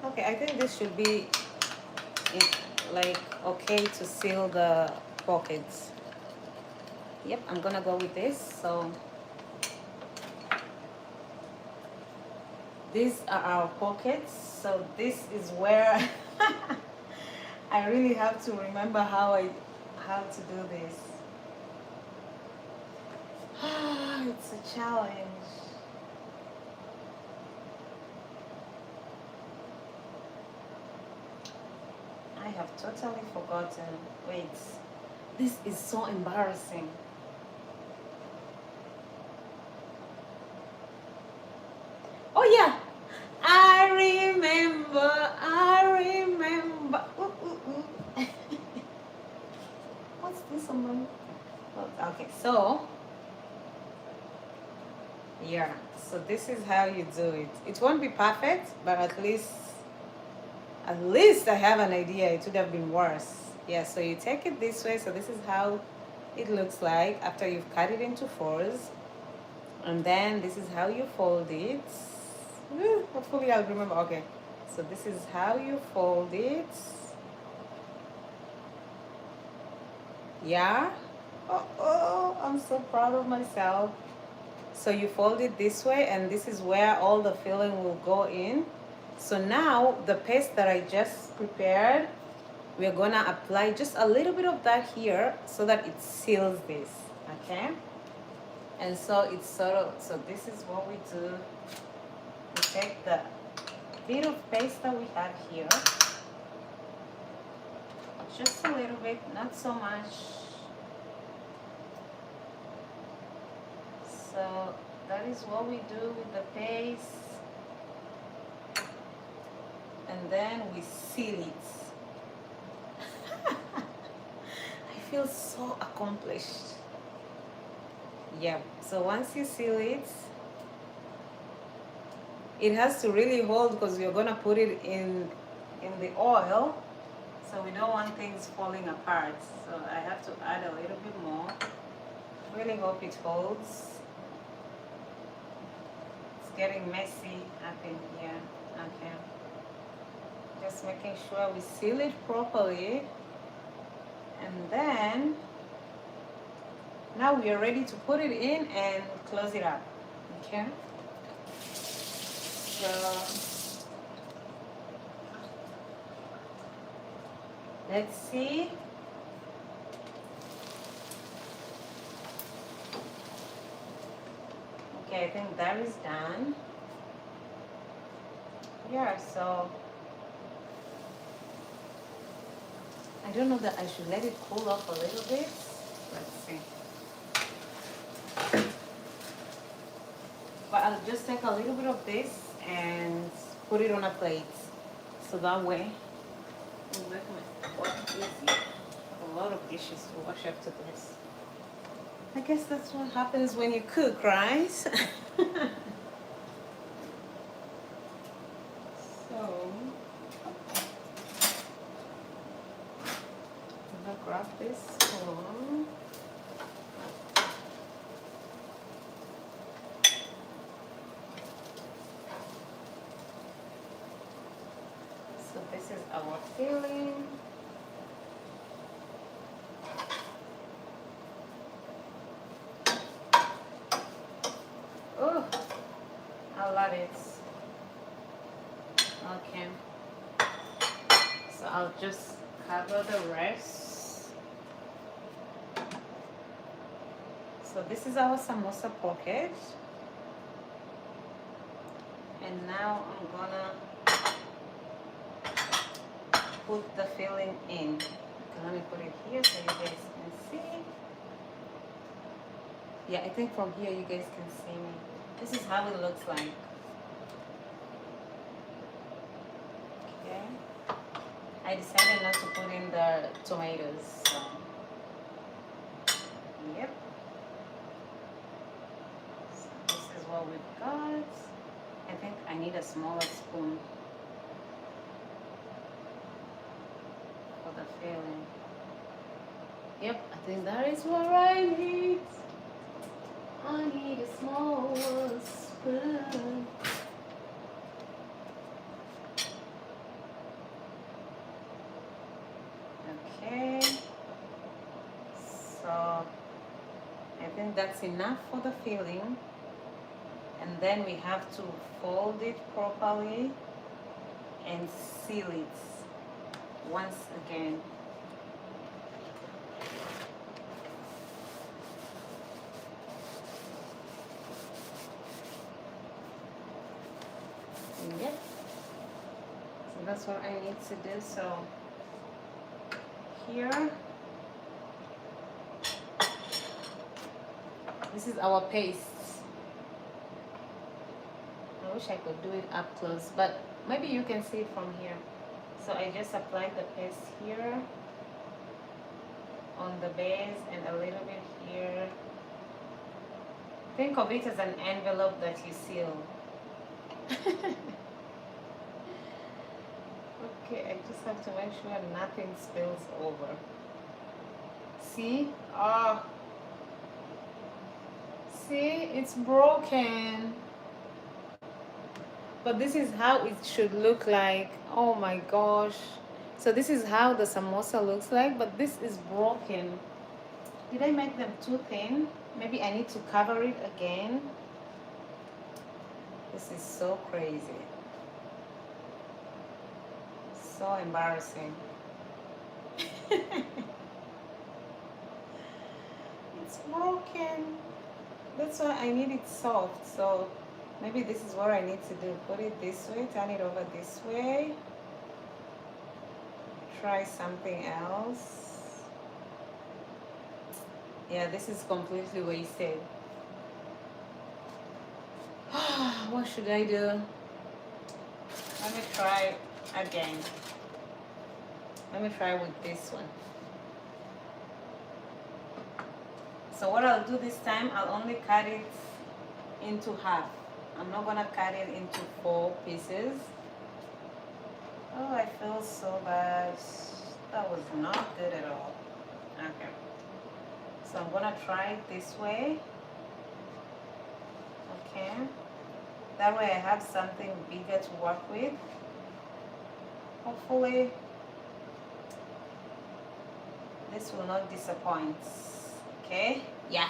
Okay, I think this should be like okay to seal the pockets. Yep, I'm gonna go with this. So these are our pockets. So this is where I really have to remember how to do this. It's a challenge. I have totally forgotten. Wait, this is so embarrassing. Oh yeah, I remember. Ooh, ooh, ooh. What's this on my... Okay, so yeah, so this is how you do it. It won't be perfect, but at least I have an idea. It would have been worse. Yeah, so you take it this way. So this is how it looks like after you've cut it into fours. And then this is how you fold it. Hopefully I'll remember. Okay, so this is how you fold it. Yeah. Oh, I'm so proud of myself. So you fold it this way, and this is where all the filling will go in. So now the paste that I just prepared, we're gonna apply just a little bit of that here so that it seals this, okay? And so it's so this is what we do. We take the bit of paste that we have here, just a little bit, not so much. So that is what we do with the paste. And then we seal it. I feel so accomplished. Yeah, so once you seal it, it has to really hold because we're gonna put it in the oil, so we don't want things falling apart. So I have to add a little bit more. Really hope it holds. It's getting messy up in here. Okay. Just making sure we seal it properly. And then now we are ready to put it in and close it up. Okay. So let's see. Okay, I think that is done. Yeah, so I don't know that I should let it cool off a little bit. Let's see. But I'll just take a little bit of this and put it on a plate. So that way, it'll make my work easy. A lot of dishes to wash after this. I guess that's what happens when you cook, right? So, I'm gonna grab this one. So this is our filling. Oh, I love it. Okay. So I'll just cover the rest. So this is our samosa pocket. And now I'm gonna put the filling in. Okay, let me put it here so you guys can see. Yeah, I think from here you guys can see me. This is how it looks like. Okay. I decided not to put in the tomatoes. So. Yep. So this is what we've got. I think I need a smaller spoon for the filling. Yep, I think that is what I need. I need a smaller spoon. Okay. So I think that's enough for the filling. And then we have to fold it properly and seal it once again. Yep. So that's what I need to do. So here, this is our paste. I wish I could do it up close, but maybe you can see it from here. So I just applied the paste here on the base and a little bit here. Think of it as an envelope that you seal. Okay, I just have to make sure nothing spills over. See? Oh, see, it's broken. But this is how it should look like. Oh my gosh. So this is how the samosa looks like, but this is broken. Did I make them too thin? Maybe I need to cover it again. This is so crazy. So embarrassing. It's broken. That's why I need it soft. So maybe this is what I need to do. Put it this way, turn it over this way. Try something else. Yeah, this is completely wasted. What should I do? Let me try again. Let me try with this one. So what I'll do this time, I'll only cut it into half. I'm not gonna cut it into 4 pieces. Oh, I feel so bad. That was not good at all. Okay. So I'm gonna try it this way. Okay. That way I have something bigger to work with. Hopefully this will not disappoint. Okay? Yeah.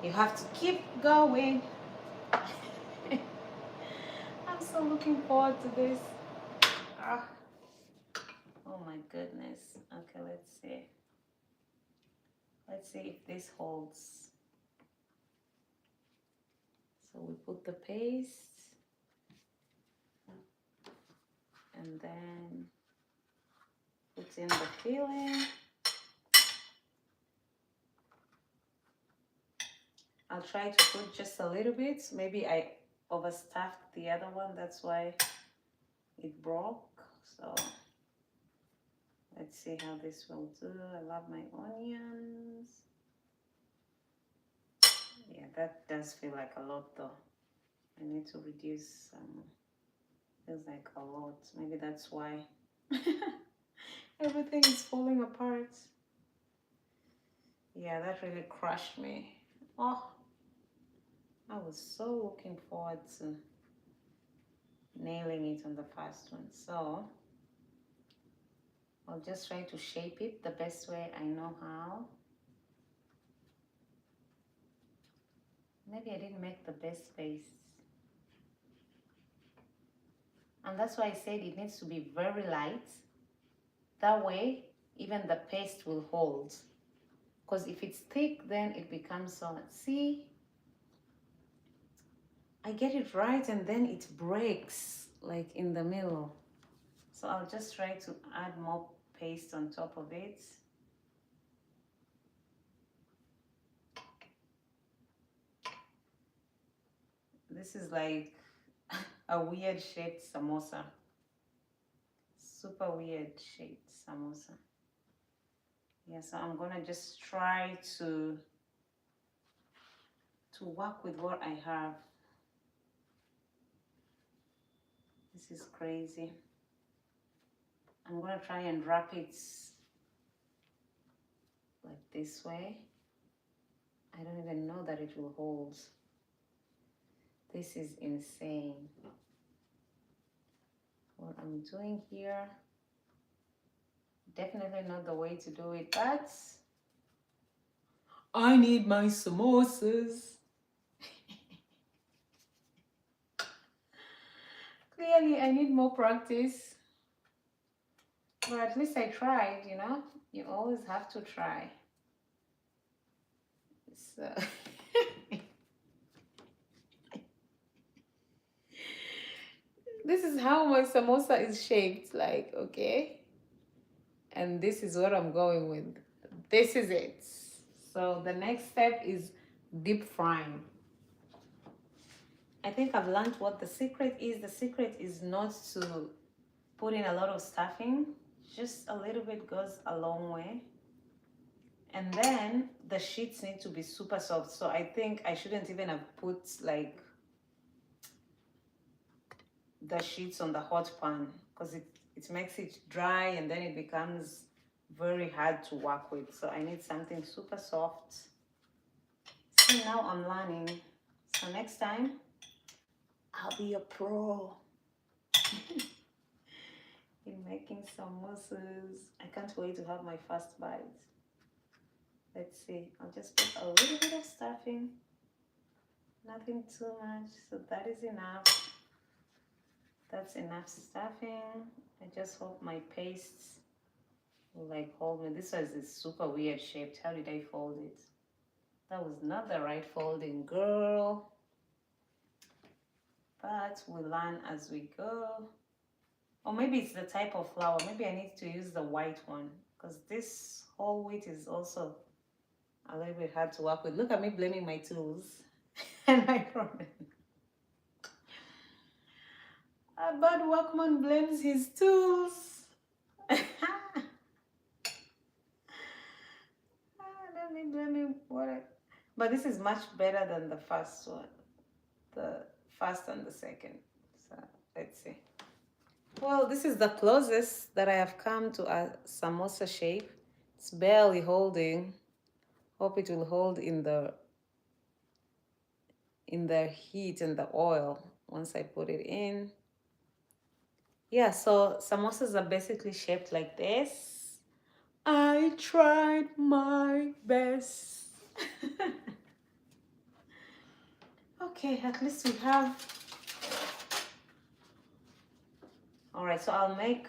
You have to keep going. I'm so looking forward to this. Ah. Oh my goodness. Okay, let's see. Let's see if this holds. So we put the paste and then Put in the filling. I'll try to put just a little bit. Maybe I overstuffed the other one. That's why it broke. So let's see how this will do. I love my onions. Yeah, that does feel like a lot though. I need to reduce some. Feels like a lot. Maybe that's why everything is falling apart. Yeah, that really crushed me. Oh, I was so looking forward to nailing it on the first one. So I'll just try to shape it the best way I know how. Maybe I didn't make the best face. And that's why I said it needs to be very light. That way, even the paste will hold. Because if it's thick, then it becomes solid. See? I get it right and then it breaks like in the middle. So I'll just try to add more paste on top of it. This is like a weird shaped samosa. Super weird shaped samosa. Yeah, so I'm gonna just try to work with what I have. This is crazy. I'm gonna try and wrap it like this way. I don't even know that it will hold. This is insane. What I'm doing here, definitely not the way to do it, but I need my samosas. Clearly, I need more practice. But at least I tried, you know? You always have to try. So this is how my samosa is shaped, like, okay? And this is what I'm going with. This is it. So the next step is deep frying. I think I've learned what the secret is. The secret is not to put in a lot of stuffing. Just a little bit goes a long way. And then the sheets need to be super soft. So I think I shouldn't even have put like the sheets on the hot pan because it makes it dry and then it becomes very hard to work with. So I need something super soft. See, now I'm learning. So next time, I'll be a pro in making samosas. I can't wait to have my first bite. Let's see, I'll just put a little bit of stuffing. Nothing too much, so that is enough. That's enough stuffing. I just hope my pastes will like hold me. This was a super weird shaped. How did I fold it? That was not the right folding, girl. But we'll learn as we go. Or maybe it's the type of flour. Maybe I need to use the white one because this whole wheat is also a little bit hard to work with. Look at me blaming my tools and my problem. A bad workman blames his tools. Let me blame him for it. But this is much better than the first one. The first and the second. So let's see. Well, this is the closest that I have come to a samosa shape. It's barely holding. Hope it will hold in the heat and the oil once I put it in. Yeah, so samosas are basically shaped like this. I tried my best. Okay, at least we have. All right, so I'll make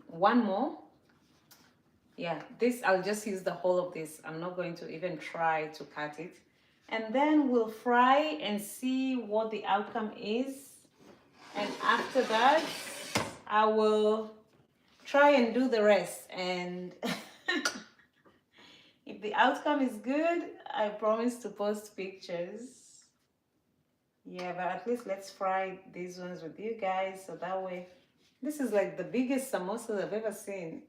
one more. Yeah, this, I'll just use the whole of this. I'm not going to even try to cut it. And then we'll fry and see what the outcome is. And after that, I will try and do the rest. And if the outcome is good, I promise to post pictures. Yeah, but at least let's fry these ones with you guys so that way. This is like the biggest samosa I've ever seen.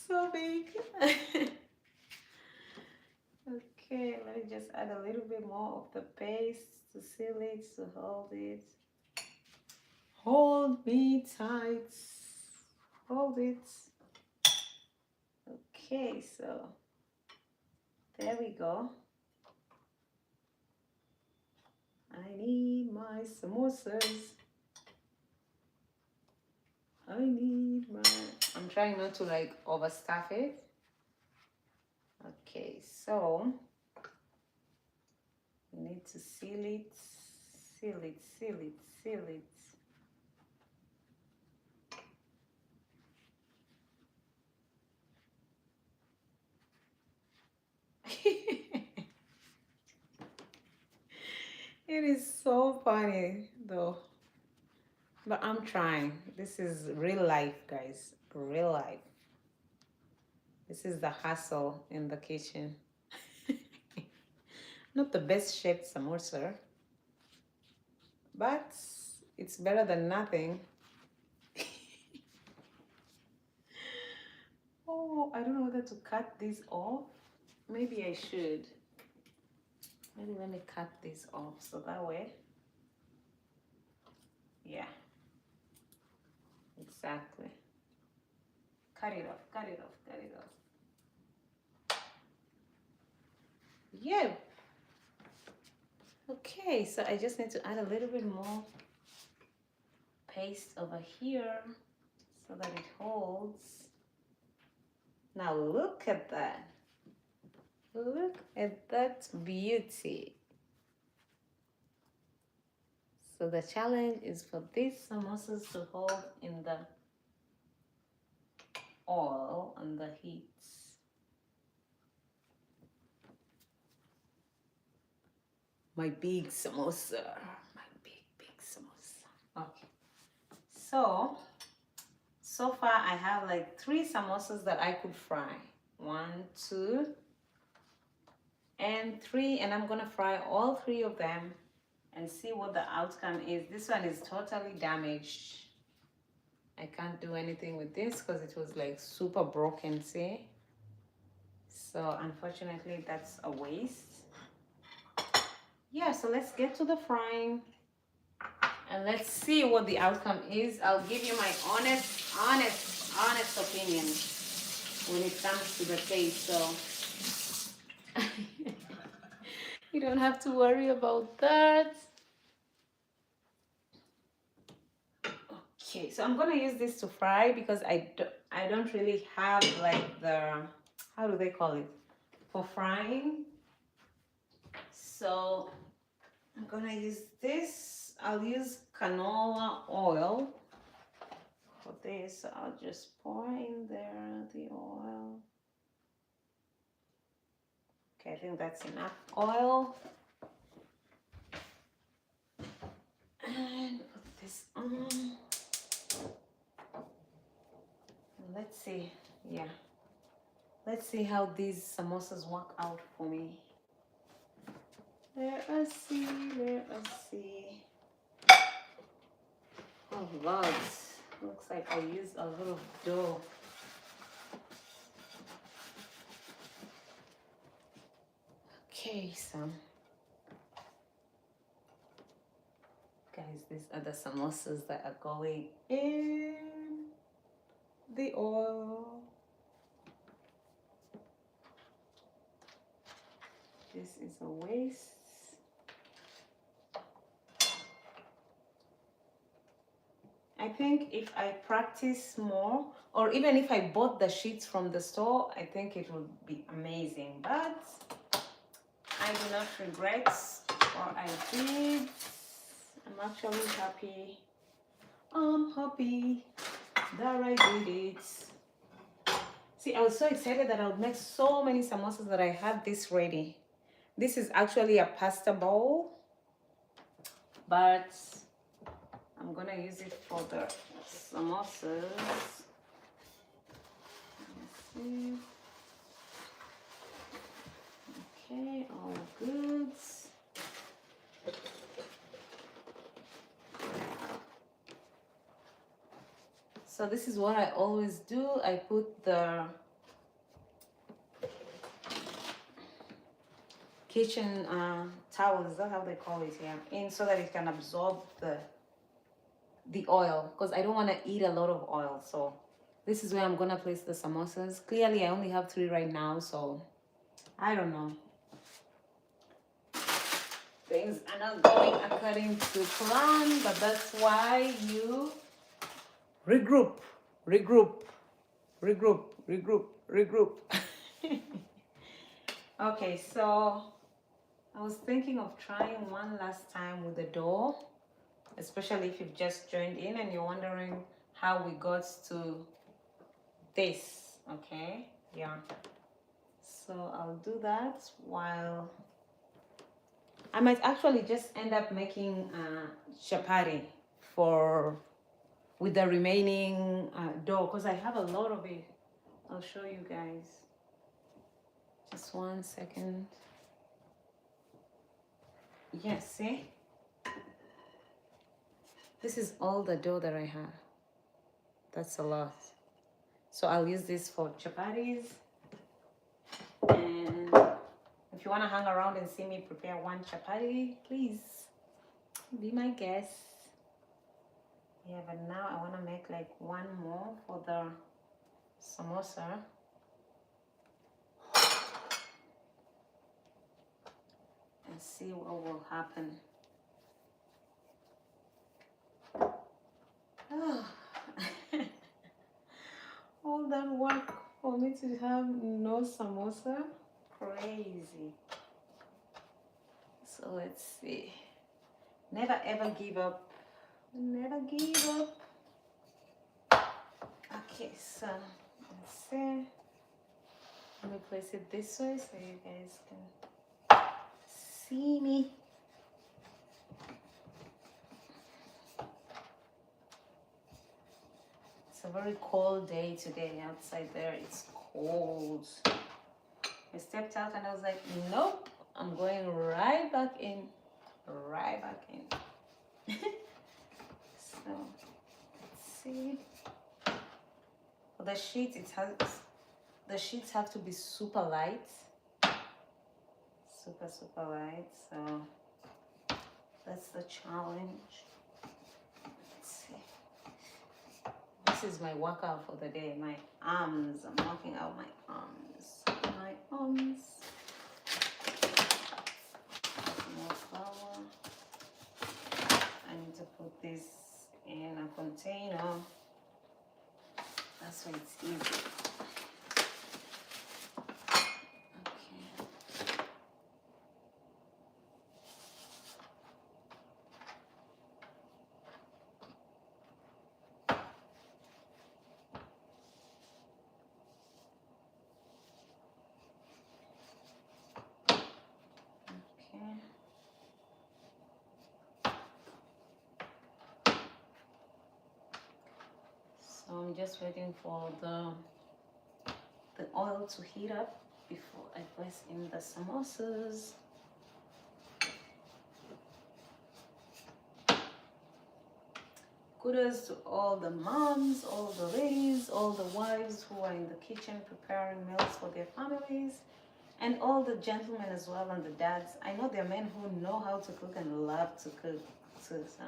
So big. Okay, let me just add a little bit more of the paste to seal it, to hold it. Hold me tight. Hold it. Okay, so there we go. I need my samosas. I need my... I'm trying not to like overstuff it. Okay, so we need to seal it, seal it, seal it, seal it. It is so funny though. But I'm trying. This is real life, guys. Real life. This is the hustle in the kitchen. Not the best shaped samosa, but it's better than nothing. Oh, I don't know whether to cut this off. Maybe I should. Maybe let me cut this off so that way. Yeah. Exactly. Cut it off, cut it off, cut it off. Yeah. Okay, so I just need to add a little bit more paste over here so that it holds. Now look at that. Look at that beauty. So the challenge is for these samosas to hold in the oil and the heat. My big samosa. My big samosa. Okay. So far I have like 3 samosas that I could fry. 1, 2, and 3. And I'm gonna fry all 3 of them and see what the outcome is. This one is totally damaged. I can't do anything with this because it was like super broken, see? So unfortunately that's a waste. Yeah, so let's get to the frying and let's see what the outcome is. I'll give you my honest opinion when it comes to the taste. So you don't have to worry about that. Okay, so I'm gonna use this to fry because I don't really have like the, how do they call it, for frying. So I'm gonna use this. I'll use canola oil for this. I'll just pour in there the oil. Okay, I think that's enough oil. And put this on. Let's see, yeah. Let's see how these samosas work out for me. Let us see, let us see. Oh God, looks like I used a little dough. Okay, so guys, these are the samosas that are going in the oil. This is a waste. I think if I practice more, or even if I bought the sheets from the store, I think it would be amazing. But I do not regret what I did. I'm actually happy. I'm happy that I did it. See, I was so excited that I would make so many samosas that I had this ready. This is actually a pasta bowl, but I'm going gonna use it for the samosas. Let's see. Okay, all goods. So this is what I always do. I put the kitchen towel, is that how they call it here, in so that it can absorb the oil, because I don't want to eat a lot of oil. So this is where I'm gonna place the samosas. Clearly I only have 3 right now, so I don't know. Things are not going according to plan, but that's why you regroup, regroup, regroup, regroup, regroup. Okay, so I was thinking of trying one last time with the dough, especially if you've just joined in and you're wondering how we got to this. Okay, yeah. So I'll do that while I might actually just end up making chapati with the remaining dough, because I have a lot of it. I'll show you guys. Just 1 second. Yes, see? This is all the dough that I have. That's a lot. So I'll use this for chapatis. And if you want to hang around and see me prepare one chapati, please be my guest. Yeah, but now I want to make like one more for the samosa. And see what will happen. Oh. All that work for me to have no samosa? Crazy. So let's see. Never ever give up. Never give up. Okay, so let's see. Let me place it this way so you guys can see me. It's a very cold day today outside there. It's cold. I stepped out and I was like, nope, I'm going right back in. Right back in. So let's see. For the sheets, the sheets have to be super light. Super light. So that's the challenge. Let's see. This is my workout for the day. My arms. I'm working out my arms. My arms. More flour. I need to put this in a container. That's why it's easy. So I'm just waiting for the oil to heat up before I place in the samosas. Kudos to all the moms, all the ladies, all the wives who are in the kitchen preparing meals for their families, and all the gentlemen as well, and the dads. I know there are men who know how to cook and love to cook too, so.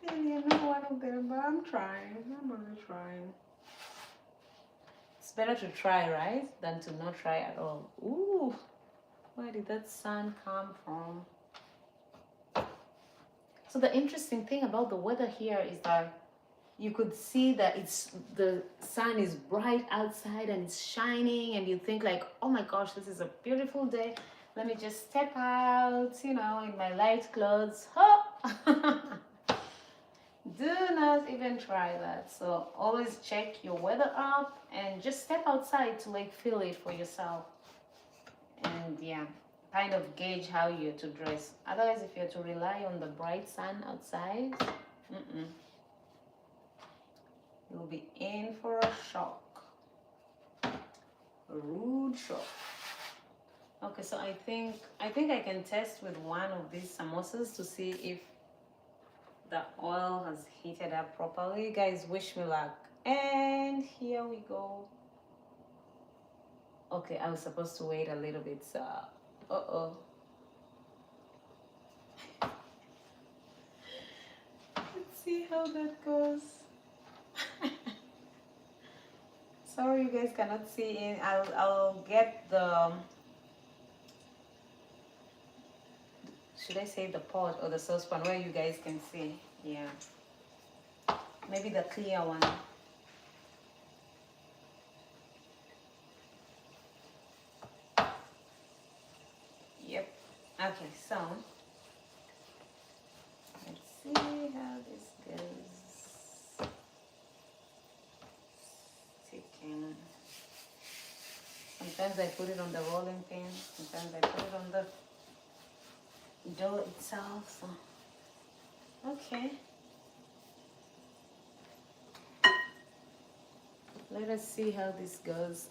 Clearly I'm not one of them, but I'm trying. I'm really trying. It's better to try, right, than to not try at all. Ooh, where did that sun come from? So the interesting thing about the weather here is that you could see that the sun is bright outside and it's shining, and you think like, oh my gosh, this is a beautiful day. Let me just step out, in my light clothes. Oh! Do not even try that. So always check your weather app and just step outside to like feel it for yourself. And yeah, kind of gauge how you're to dress. Otherwise, if you're to rely on the bright sun outside, you'll be in for a shock. A rude shock. Okay, so I think I can test with one of these samosas to see if the oil has heated up properly. Guys, wish me luck. And here we go. Okay, I was supposed to wait a little bit, so uh-oh. Let's see how that goes. Sorry you guys cannot see in. I'll get the, should I say the pot or the saucepan where you guys can see? Yeah. Maybe the clear one. Yep. Okay, so let's see how this goes. Sticking. Sometimes I put it on the rolling pin, sometimes I put it on the dough itself. So. Okay. Let us see how this goes.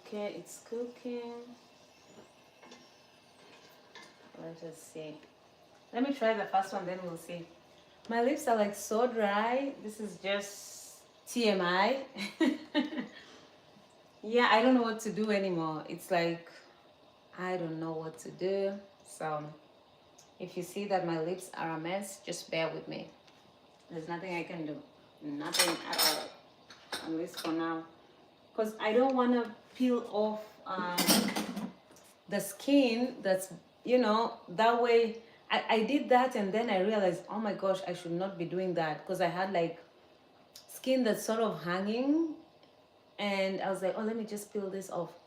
Okay, it's cooking. Let us see. Let me try the first one, then we'll see. My lips are like so dry. This is just TMI. Yeah, I don't know what to do anymore. It's like, I don't know what to do. So if you see that my lips are a mess, just bear with me. There's nothing I can do. Nothing at all. At least for now. Because I don't want to peel off the skin that's, that way. I did that and then I realized, oh my gosh, I should not be doing that, because I had like skin that's sort of hanging, and I was like, oh, let me just peel this off.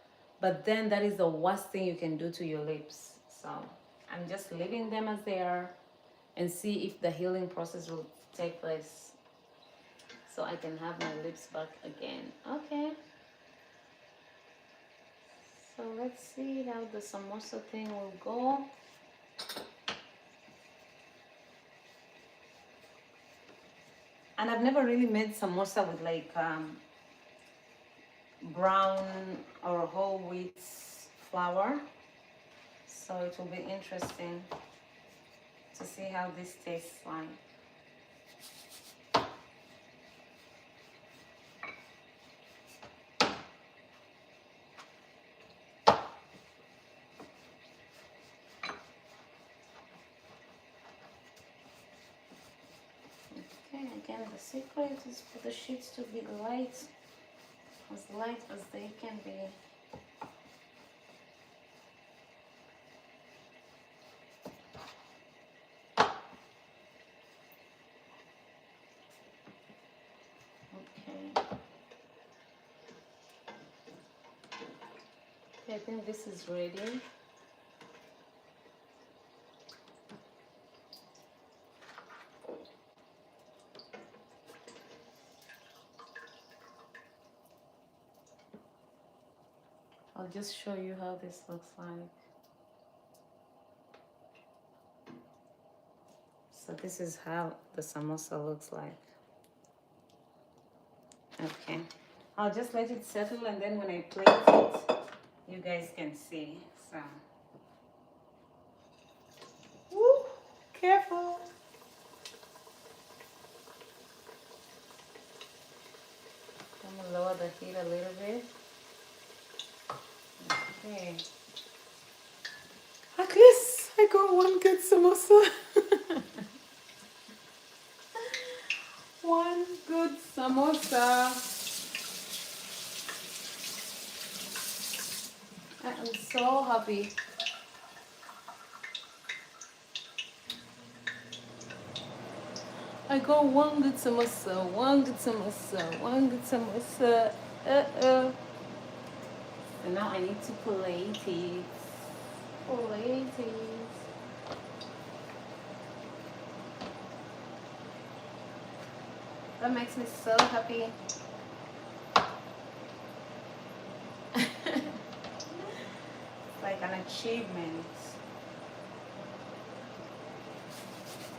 But then that is the worst thing you can do to your lips. So I'm just leaving them as they are and see if the healing process will take place so I can have my lips back again. Okay. So let's see how the samosa thing will go. And I've never really made samosa with like brown or whole wheat flour. So it will be interesting to see how this tastes like. Again, the secret is for the sheets to be light as they can be. Okay. I think this is ready. I'll just show you how this looks like. So this is how the samosa looks like. Okay. I'll just let it settle, and then when I plate it, you guys can see. So, woo, careful. I'm gonna lower the heat a little bit. Okay. At least I got one good samosa. One good samosa. I am so happy. I got one good samosa, one good samosa, one good samosa. And now I need to plate it. Plate it. That makes me so happy. It's like an achievement.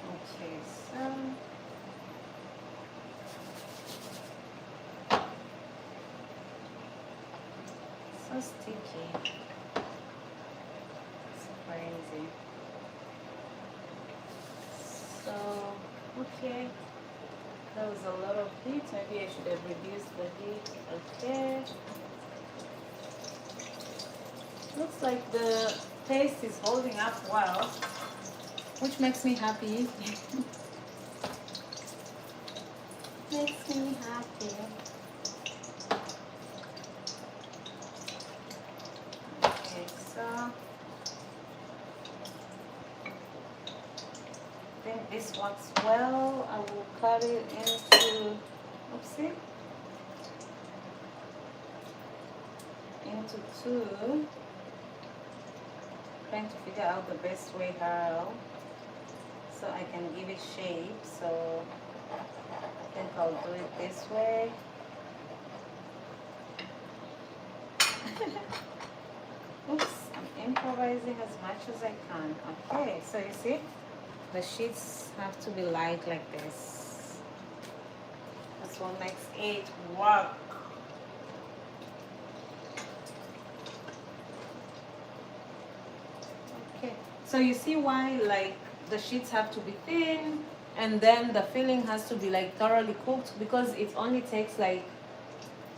Okay, so so sticky. It's crazy. So okay. That was a lot of heat. Maybe I should have reduced the heat. Okay. Looks like the paste is holding up well, which makes me happy. Makes me happy. Okay, so I think this works well. I will cut it into, oopsie, into two. Trying to figure out the best way how, so I can give it shape. So I think I'll do it this way. Oops, I'm improvising as much as I can. Okay, so you see, the sheets have to be light like this. That's what makes it work. Okay, so you see why like the sheets have to be thin and then the filling has to be like thoroughly cooked, because it only takes like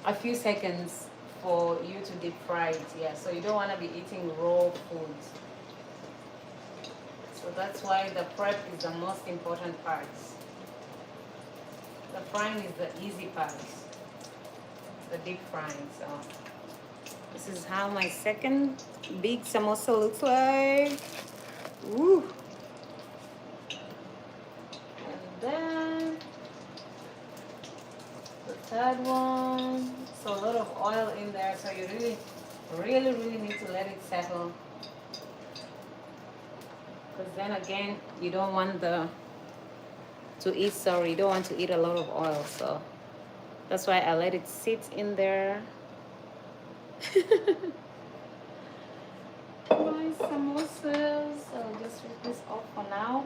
a few seconds for you to deep fry it. Yeah, so you don't want to be eating raw food. So that's why the prep is the most important part. The frying is the easy part, the deep frying. So this is how my second big samosa looks like. Woo! And then the third one. So a lot of oil in there, so you really need to let it settle. Because then again, you don't want you don't want to eat a lot of oil, so that's why I let it sit in there. My samosas, I'll just rip this off for now.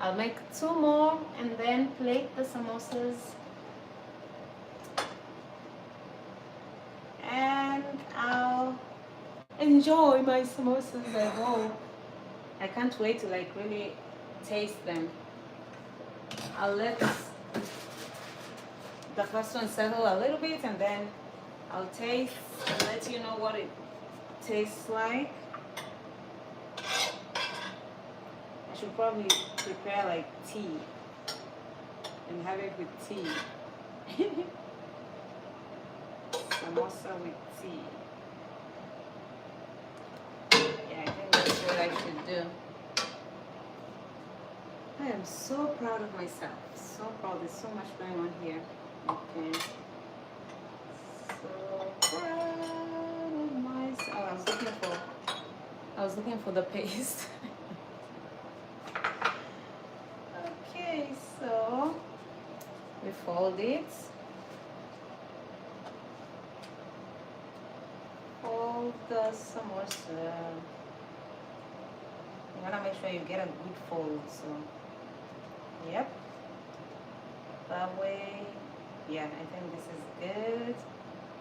I'll make two more and then plate the samosas. And I'll enjoy my samosas at home. I can't wait to like really taste them. I'll let the first one settle a little bit and then I'll taste and let you know what it tastes like. I should probably prepare like tea and have it with tea. Samosa with tea. Yeah, I think that's what I should do. I am so proud of myself. So proud. There's so much going on here. Okay. So proud of myself. Oh, I was looking for the paste. Okay, so we fold it. Fold the samosa. You wanna make sure you get a good fold. So, yep. That way, yeah, I think this is good.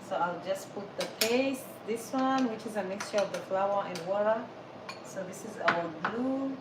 So I'll just put the paste, this one, which is a mixture of the flour and water. So this is our glue.